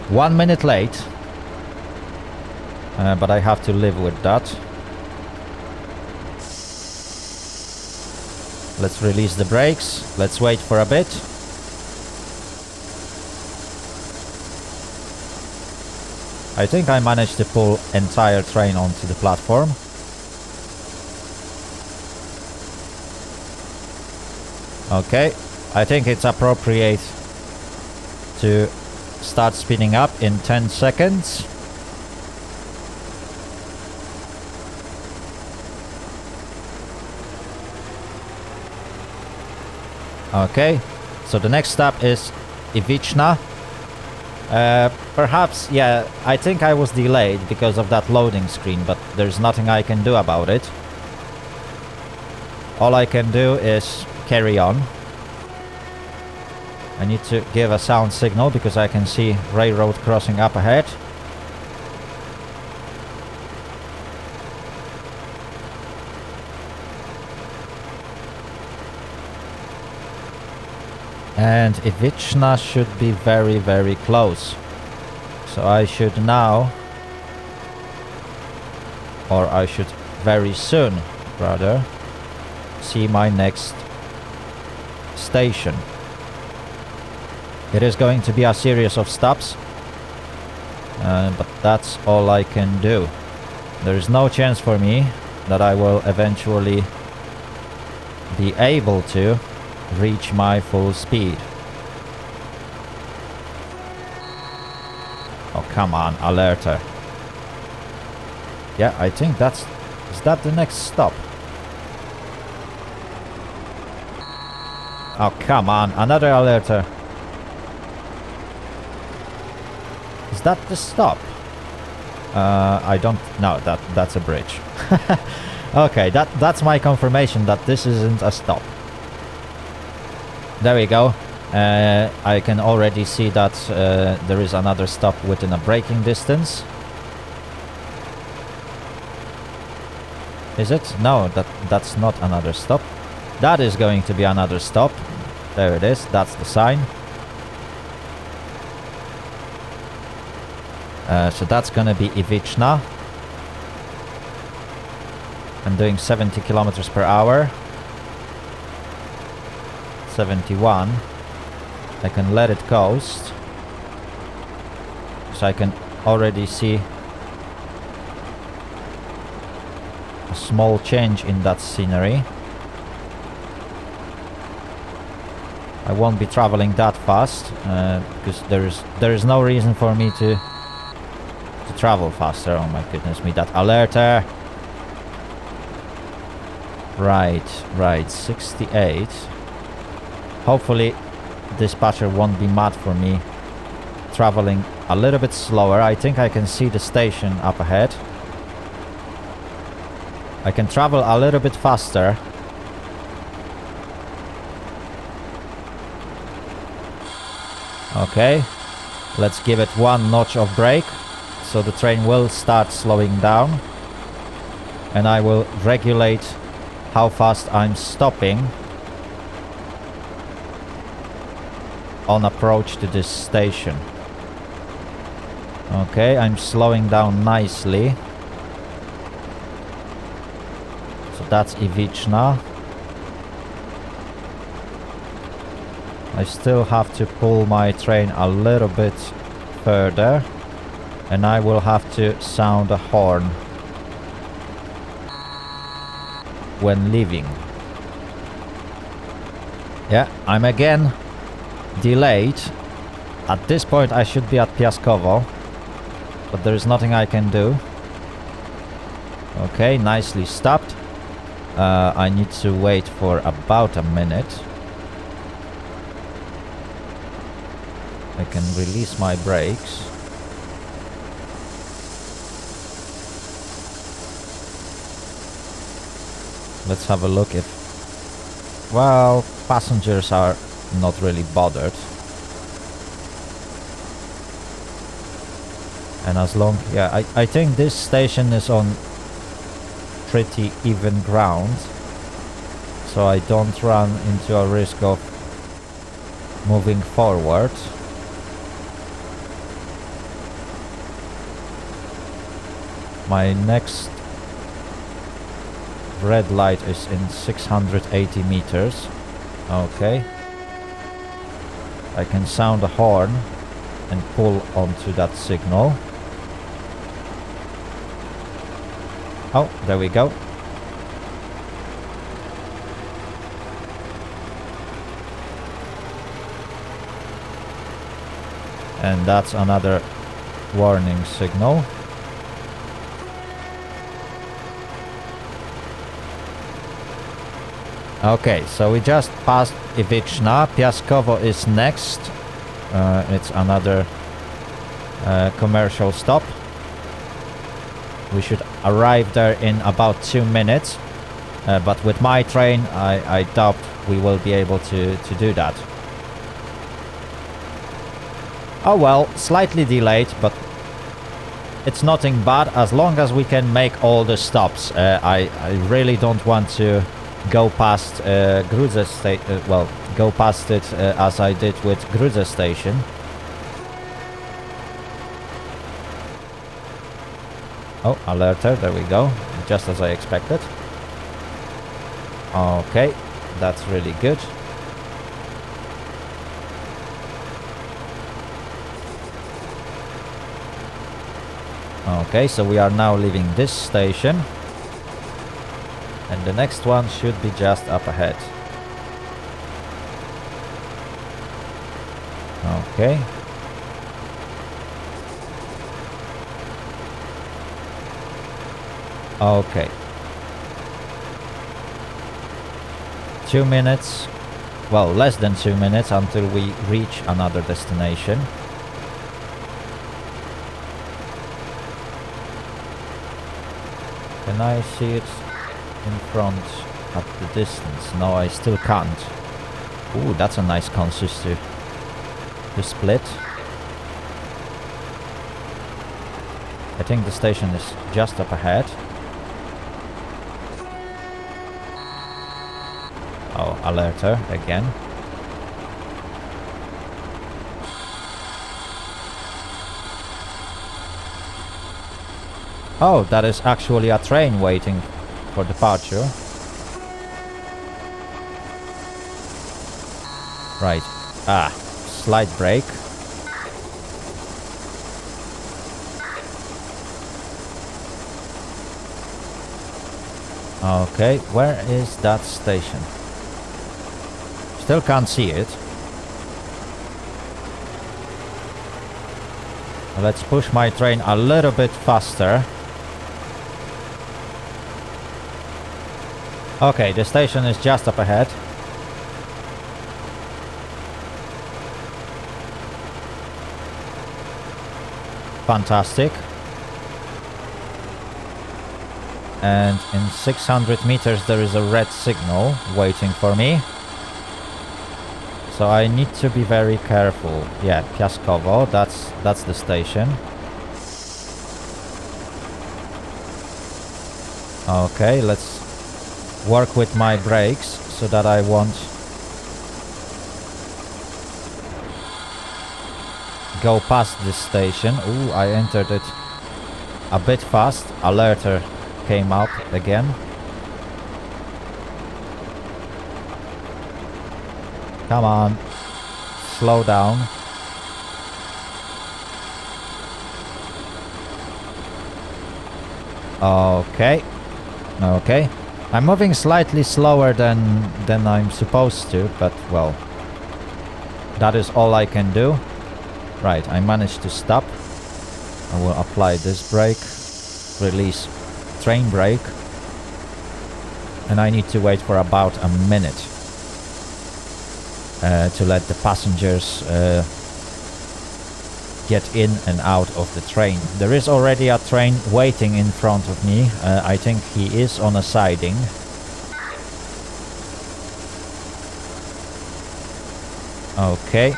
1 minute late, but I have to live with that. Let's release the brakes. Let's wait for a bit. I think I managed to pull entire train onto the platform. Okay, I think it's appropriate to start speeding up in 10 seconds. Okay, so the next stop is Iwiczna. Perhaps, yeah, I think I was delayed because of that loading screen, but there's nothing I can do about it. All I can do is carry on. I need to give a sound signal because I can see railroad crossing up ahead. And Iwiczna should be very, very close. So I should now, or I should very soon, rather, see my next station. It is going to be a series of stops, but that's all I can do. There is no chance for me that I will eventually be able to reach my full speed. Oh, come on, alerter. Yeah, I think is that the next stop? Oh, come on, another alerter. Is that the stop? I don't know, that's a bridge. Okay, that's my confirmation that this isn't a stop. There we go. I can already see that there is another stop within a braking distance. Is it? No, that's not another stop. That is going to be another stop. There it is, that's the sign. So that's gonna be Iwiczna. I'm doing 70 kilometers per hour. 71. I can let it coast, so I can already see a small change in that scenery. I won't be traveling that fast because there is no reason for me to travel faster. Oh my goodness me, that alerter. Right, 68. Hopefully dispatcher won't be mad for me traveling a little bit slower. I think I can see the station up ahead. I can travel a little bit faster. Okay, let's give it one notch of brake, so the train will start slowing down, and I will regulate how fast I'm stopping on approach to this station. Okay, I'm slowing down nicely. So that's Iwiczna. I still have to pull my train a little bit further, and I will have to sound a horn when leaving. Yeah, I'm again delayed. At this point I should be at Piaskowo, but there is nothing I can do. Okay, nicely stopped. I need to wait for about a minute. I can release my brakes. Let's have a look if... Well, passengers are not really bothered. And as long... Yeah, I think this station is on pretty even ground. So I don't run into a risk of moving forward. My next red light is in 680 meters. Okay. I can sound a horn and pull onto that signal. Oh, there we go. And that's another warning signal. Okay, so we just passed Iwiczna. Piaskowo is next. It's another commercial stop. We should arrive there in about 2 minutes. But with my train, I doubt we will be able to do that. Oh well, slightly delayed, but it's nothing bad as long as we can make all the stops. I really don't want to go past Grudze station. Well, go past it as I did with Grudze station. Oh, alerter, there we go. Just as I expected. Okay, that's really good. Okay, so we are now leaving this station. And the next one should be just up ahead. Okay. Okay. 2 minutes. Well, less than 2 minutes until we reach another destination. Can I see it in front at the distance? No, I still can't. Ooh, that's a nice consist to split. I think the station is just up ahead. Oh, alerter again. Oh, that is actually a train waiting for departure. Right. Ah, slight brake. Okay, where is that station? Still can't see it. Let's push my train a little bit faster. Okay, the station is just up ahead. Fantastic. And in 600 meters there is a red signal waiting for me. So I need to be very careful. Yeah, Piaskowo, that's the station. Okay, let's work with my brakes so that I won't go past this station. Ooh, I entered it a bit fast. Alerter came up again. Come on, slow down. Okay, okay. I'm moving slightly slower than I'm supposed to, but well, that is all I can do. Right, I managed to stop. I will apply this brake, release train brake, and I need to wait for about a minute to let the passengers get in and out of the train. There is already a train waiting in front of me. I think he is on a siding. Okay.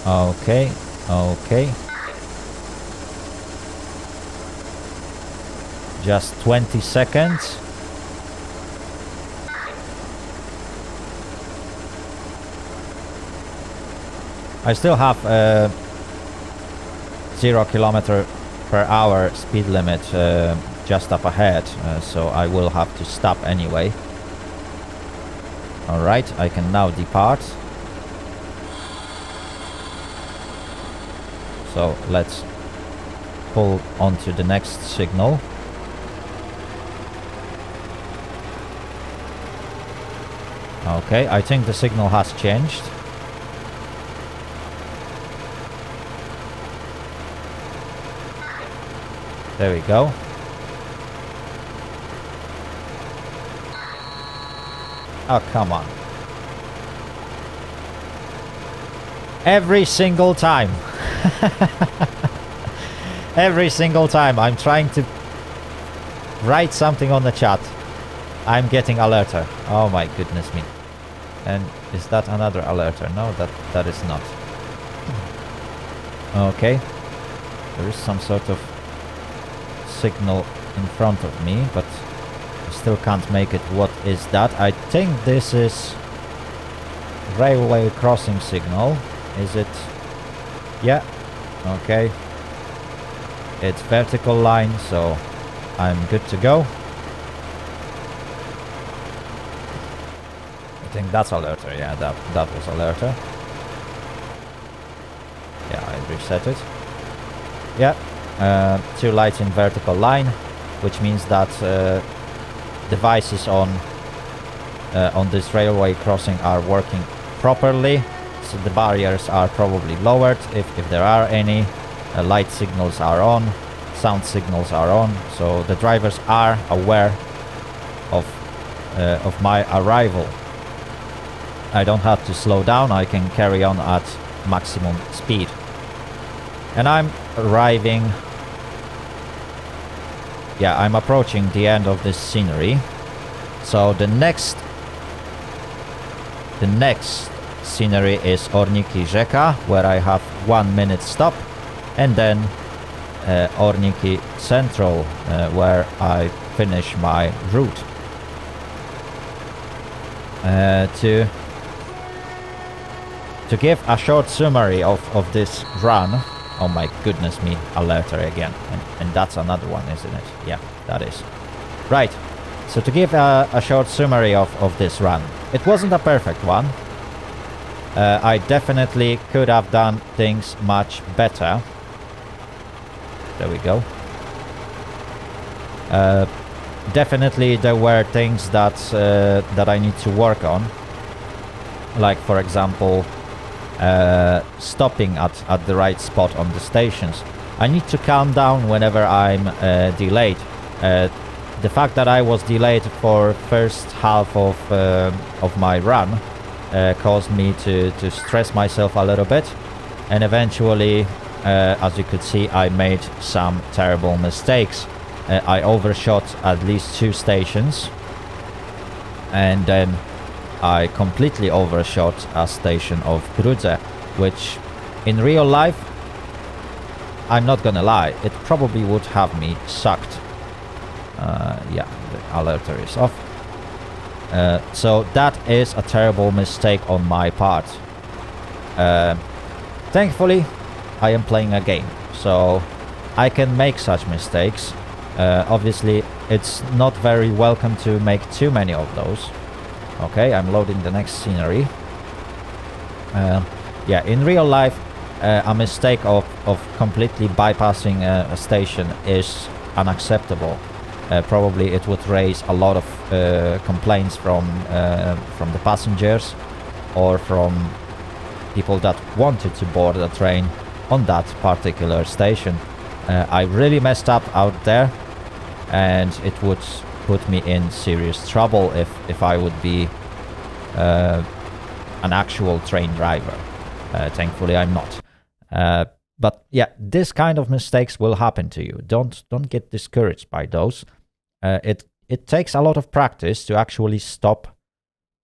Okay. Okay. Just 20 seconds. I still have 0 km/h speed limit just up ahead, so I will have to stop anyway. Alright, I can now depart. So let's pull onto the next signal. Okay, I think the signal has changed. There we go. Oh, come on. Every single time. Every single time I'm trying to write something on the chat, I'm getting alerter. Oh my goodness me. And is that another alerter? No, that is not. Okay. There is some sort of signal in front of me, but I still can't make it. What is that? I think this is railway crossing signal. Is it? Yeah. Okay. It's vertical line, so I'm good to go. I think that's alerter. Yeah, that was alerter. Yeah, I reset it. Yeah. 2 lights in vertical line, which means that devices on this railway crossing are working properly. So the barriers are probably lowered if there are any. Light signals are on, sound signals are on, so the drivers are aware of my arrival. I don't have to slow down, I can carry on at maximum speed. And I'm arriving... Yeah, I'm approaching the end of this scenery. So the next scenery is Orniki Rzeka, where I have 1 minute stop. And then Orniki Central, where I finish my route. To give a short summary of this run. Oh my goodness me, alerter again. And that's another one, isn't it? Yeah, that is. Right, so to give a short summary of this run. It wasn't a perfect one. I definitely could have done things much better. There we go. Definitely there were things that I need to work on. Like, for example, stopping at the right spot on the stations. I need to calm down whenever I'm delayed. The fact that I was delayed for first half of my run caused me to stress myself a little bit, and eventually, as you could see, I made some terrible mistakes. I overshot at least 2 stations, and then I completely overshot a station of Grudze, which in real life, I'm not gonna lie, it probably would have me sucked. Yeah, the alerter is off. So that is a terrible mistake on my part. Thankfully, I am playing a game, so I can make such mistakes. Obviously, it's not very welcome to make too many of those. Okay, I'm loading the next scenery. Yeah, in real life, a mistake of completely bypassing a station is unacceptable. Probably it would raise a lot of complaints from the passengers or from people that wanted to board a train on that particular station. I really messed up out there, and it would put me in serious trouble if I would be an actual train driver. Thankfully, I'm not. But yeah, this kind of mistakes will happen to you. Don't get discouraged by those. It takes a lot of practice to actually stop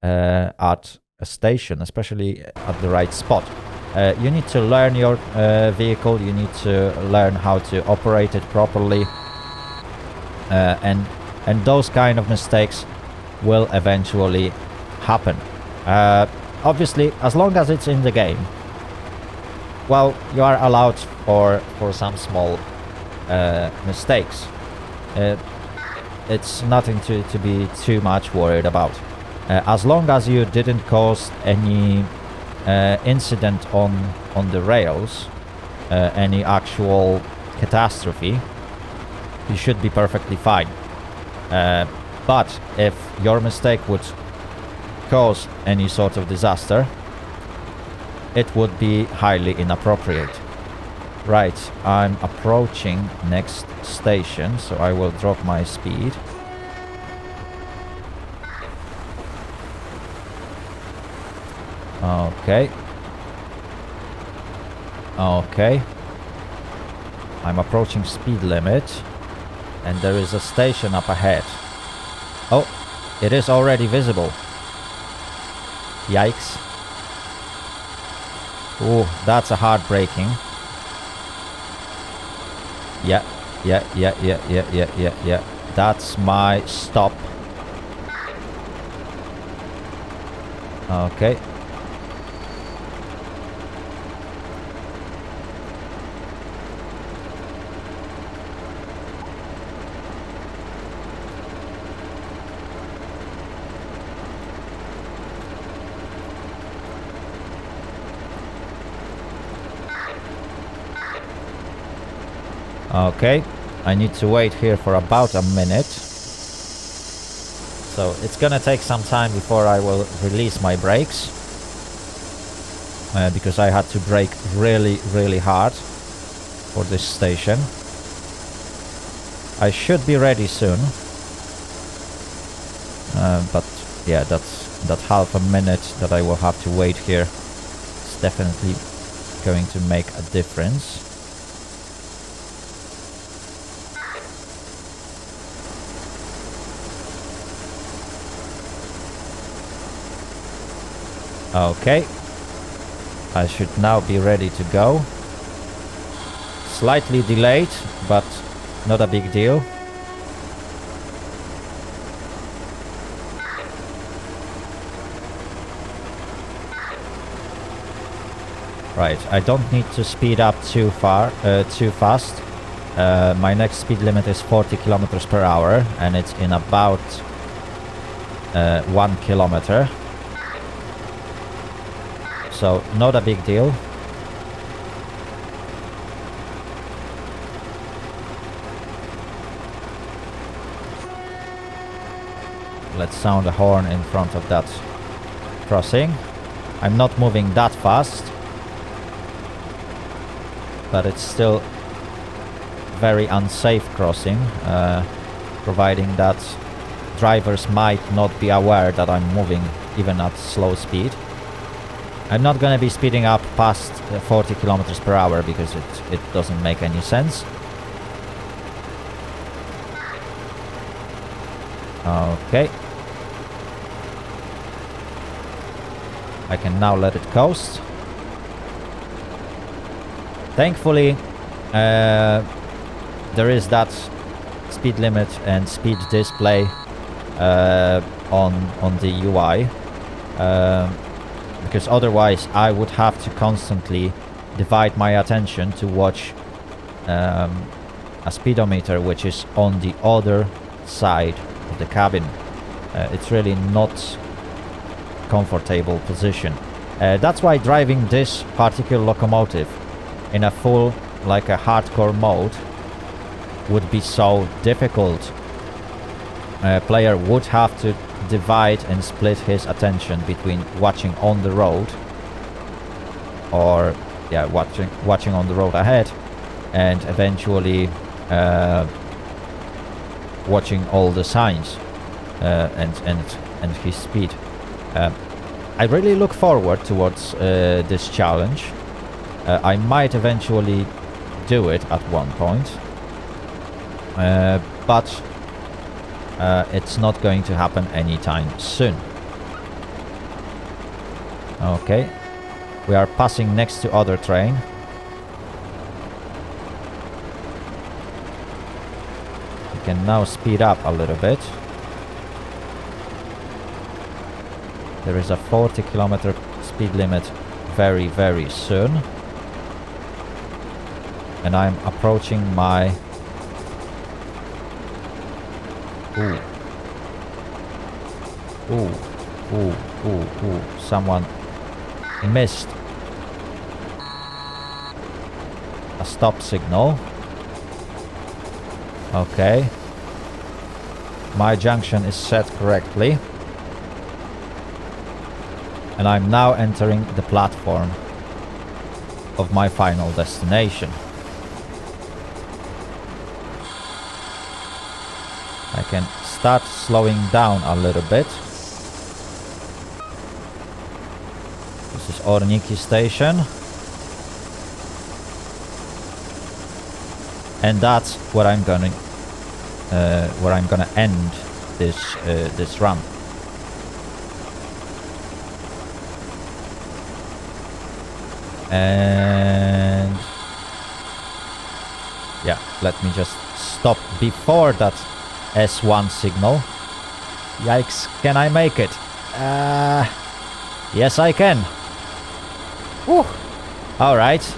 at a station, especially at the right spot. You need to learn your vehicle, you need to learn how to operate it properly, and those kind of mistakes will eventually happen. Obviously, as long as it's in the game, well, you are allowed for some small mistakes. It's nothing to be too much worried about. As long as you didn't cause any incident on the rails, any actual catastrophe, you should be perfectly fine. But if your mistake would cause any sort of disaster, it would be highly inappropriate. Right, I'm approaching next station, so I will drop my speed. Okay. Okay. I'm approaching speed limit, and there is a station up ahead. Oh, it is already visible. Yikes. Ooh, that's a hard braking. Yeah. That's my stop. Okay. Okay, I need to wait here for about a minute. So it's gonna take some time before I will release my brakes. Because I had to brake really hard for this station. I should be ready soon. But yeah, that half a minute that I will have to wait here is definitely going to make a difference. Okay, I should now be ready to go. Slightly delayed, but not a big deal. Right, I don't need to speed up too fast. My next speed limit is 40 kilometers per hour, and it's in about 1 kilometer. So, not a big deal. Let's sound a horn in front of that crossing. I'm not moving that fast, but it's still very unsafe crossing, providing that drivers might not be aware that I'm moving even at slow speed. I'm not gonna be speeding up past 40 kilometers per hour because it doesn't make any sense. Okay. I can now let it coast. Thankfully, there is that speed limit and speed display on the UI. Because otherwise I would have to constantly divide my attention to watch a speedometer which is on the other side of the cabin. It's really not comfortable position. That's why driving this particular locomotive in a full, like a hardcore mode, would be so difficult. A player would have to divide and split his attention between watching on the road, or yeah, watching on the road ahead, and eventually watching all the signs and his speed. I really look forward towards this challenge. I might eventually do it at one point, but it's not going to happen anytime soon. Okay. We are passing next to other train. We can now speed up a little bit. There is a 40-kilometer speed limit very, very soon. And I'm approaching my... Ooh. Ooh. Ooh. Ooh. Ooh. Someone missed a stop signal. Okay. My junction is set correctly. And I'm now entering the platform of my final destination. I can start slowing down a little bit. This is Orniki station. And that's where I'm gonna end this run. And yeah, let me just stop before that S1 signal. Yikes, can I make it? Yes, I can. Whew. Alright.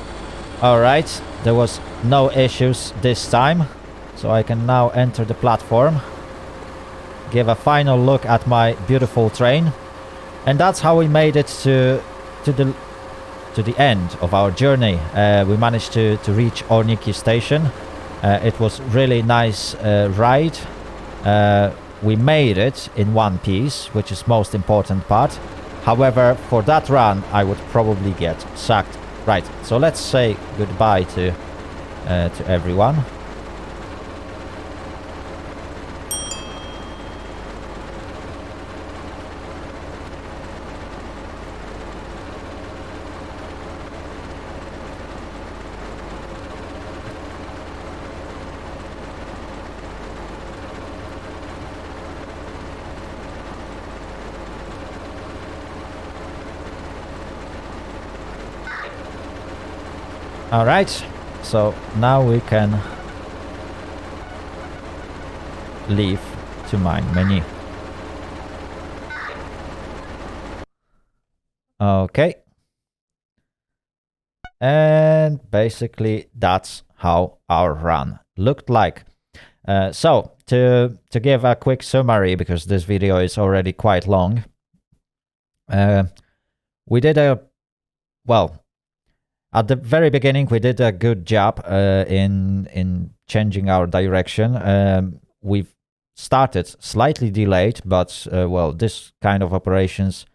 Alright. There was no issues this time. So I can now enter the platform. Give a final look at my beautiful train. And that's how we made it to the end of our journey. We managed to reach Orniki station. It was really nice ride. We made it in one piece, which is most important part. However, for that run, I would probably get sacked. Right, so let's say goodbye to everyone. Alright, so now we can leave to main menu. Okay. And basically that's how our run looked like. So to give a quick summary, because this video is already quite long, we did at the very beginning, we did a good job in changing our direction. We've started slightly delayed, but well, this kind of operations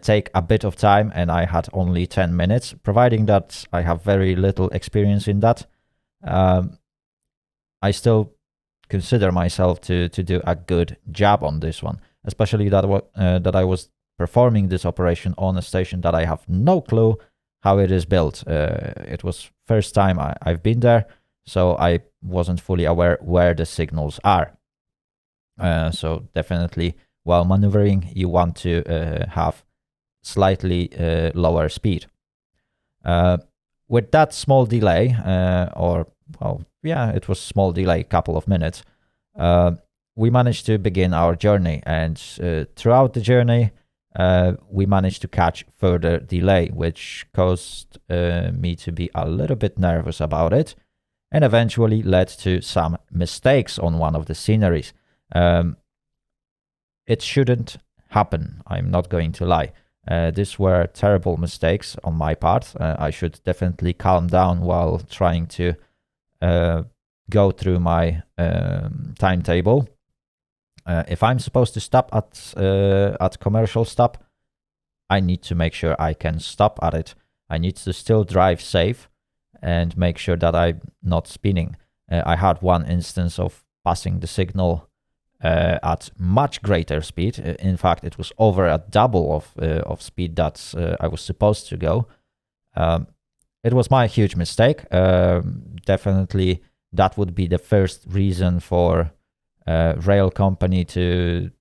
take a bit of time, and I had only 10 minutes, providing that I have very little experience in that. I still consider myself to do a good job on this one, especially that I was performing this operation on a station that I have no clue how it is built. It was first time I've been there, so I wasn't fully aware where the signals are. So definitely, while maneuvering, you want to have slightly lower speed. With that small delay, it was small delay, couple of minutes, we managed to begin our journey, and throughout the journey, we managed to catch further delay, which caused me to be a little bit nervous about it, and eventually led to some mistakes on one of the sceneries. It shouldn't happen, I'm not going to lie. These were terrible mistakes on my part. I should definitely calm down while trying to go through my timetable. If I'm supposed to stop at commercial stop, I need to make sure I can stop at it. I need to still drive safe and make sure that I'm not spinning. I had one instance of passing the signal at much greater speed. In fact, it was over a double of speed that I was supposed to go. It was my huge mistake. Definitely, that would be the first reason for rail company to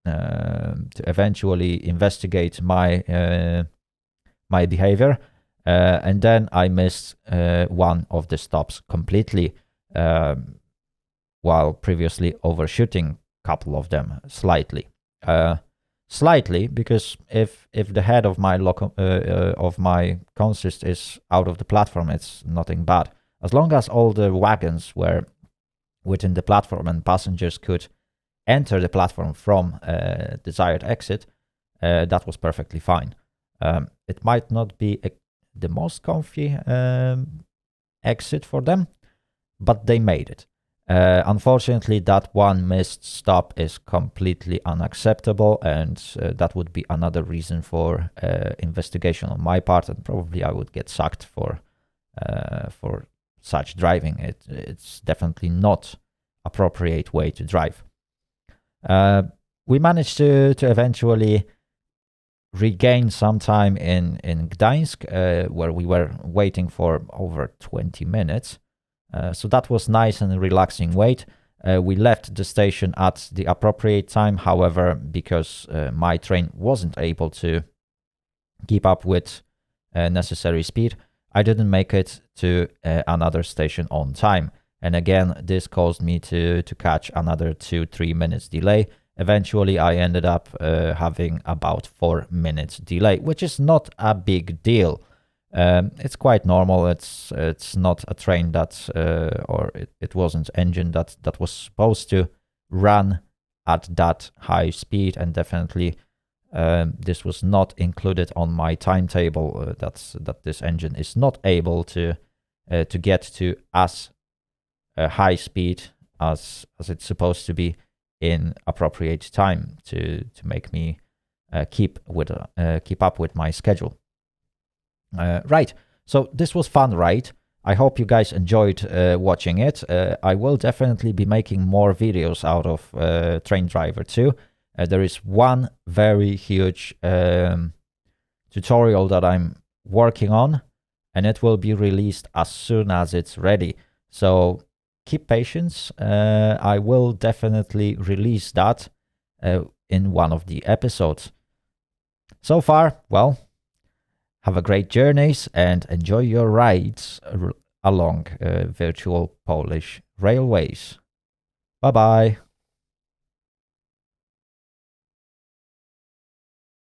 to eventually investigate my my behavior, and then I missed one of the stops completely, while previously overshooting a couple of them slightly. Slightly, because if the head of my consist is out of the platform, it's nothing bad. As long as all the wagons were within the platform and passengers could enter the platform from desired exit, that was perfectly fine. It might not be the most comfy exit for them, but they made it. Unfortunately, that one missed stop is completely unacceptable, and that would be another reason for investigation on my part, and probably I would get sacked for such driving. It's definitely not appropriate way to drive. We managed to eventually regain some time in Gdańsk, where we were waiting for over 20 minutes. So that was nice and relaxing wait. We left the station at the appropriate time. However, because my train wasn't able to keep up with necessary speed, I didn't make it to another station on time. And again, this caused me to catch another 2-3 minutes delay. Eventually, I ended up having about 4 minutes delay, which is not a big deal. It's quite normal. It's not a train that, or it wasn't engine that was supposed to run at that high speed, and definitely this was not included on my timetable. That this engine is not able to get to as high speed as it's supposed to be in appropriate time to make me keep up with my schedule. Right, so this was fun, right? I hope you guys enjoyed watching it. I will definitely be making more videos out of Train Driver 2. There is one very huge tutorial that I'm working on, and it will be released as soon as it's ready. So keep patience. I will definitely release that in one of the episodes. So far, well, have a great journeys and enjoy your rides along virtual Polish railways. Bye-bye.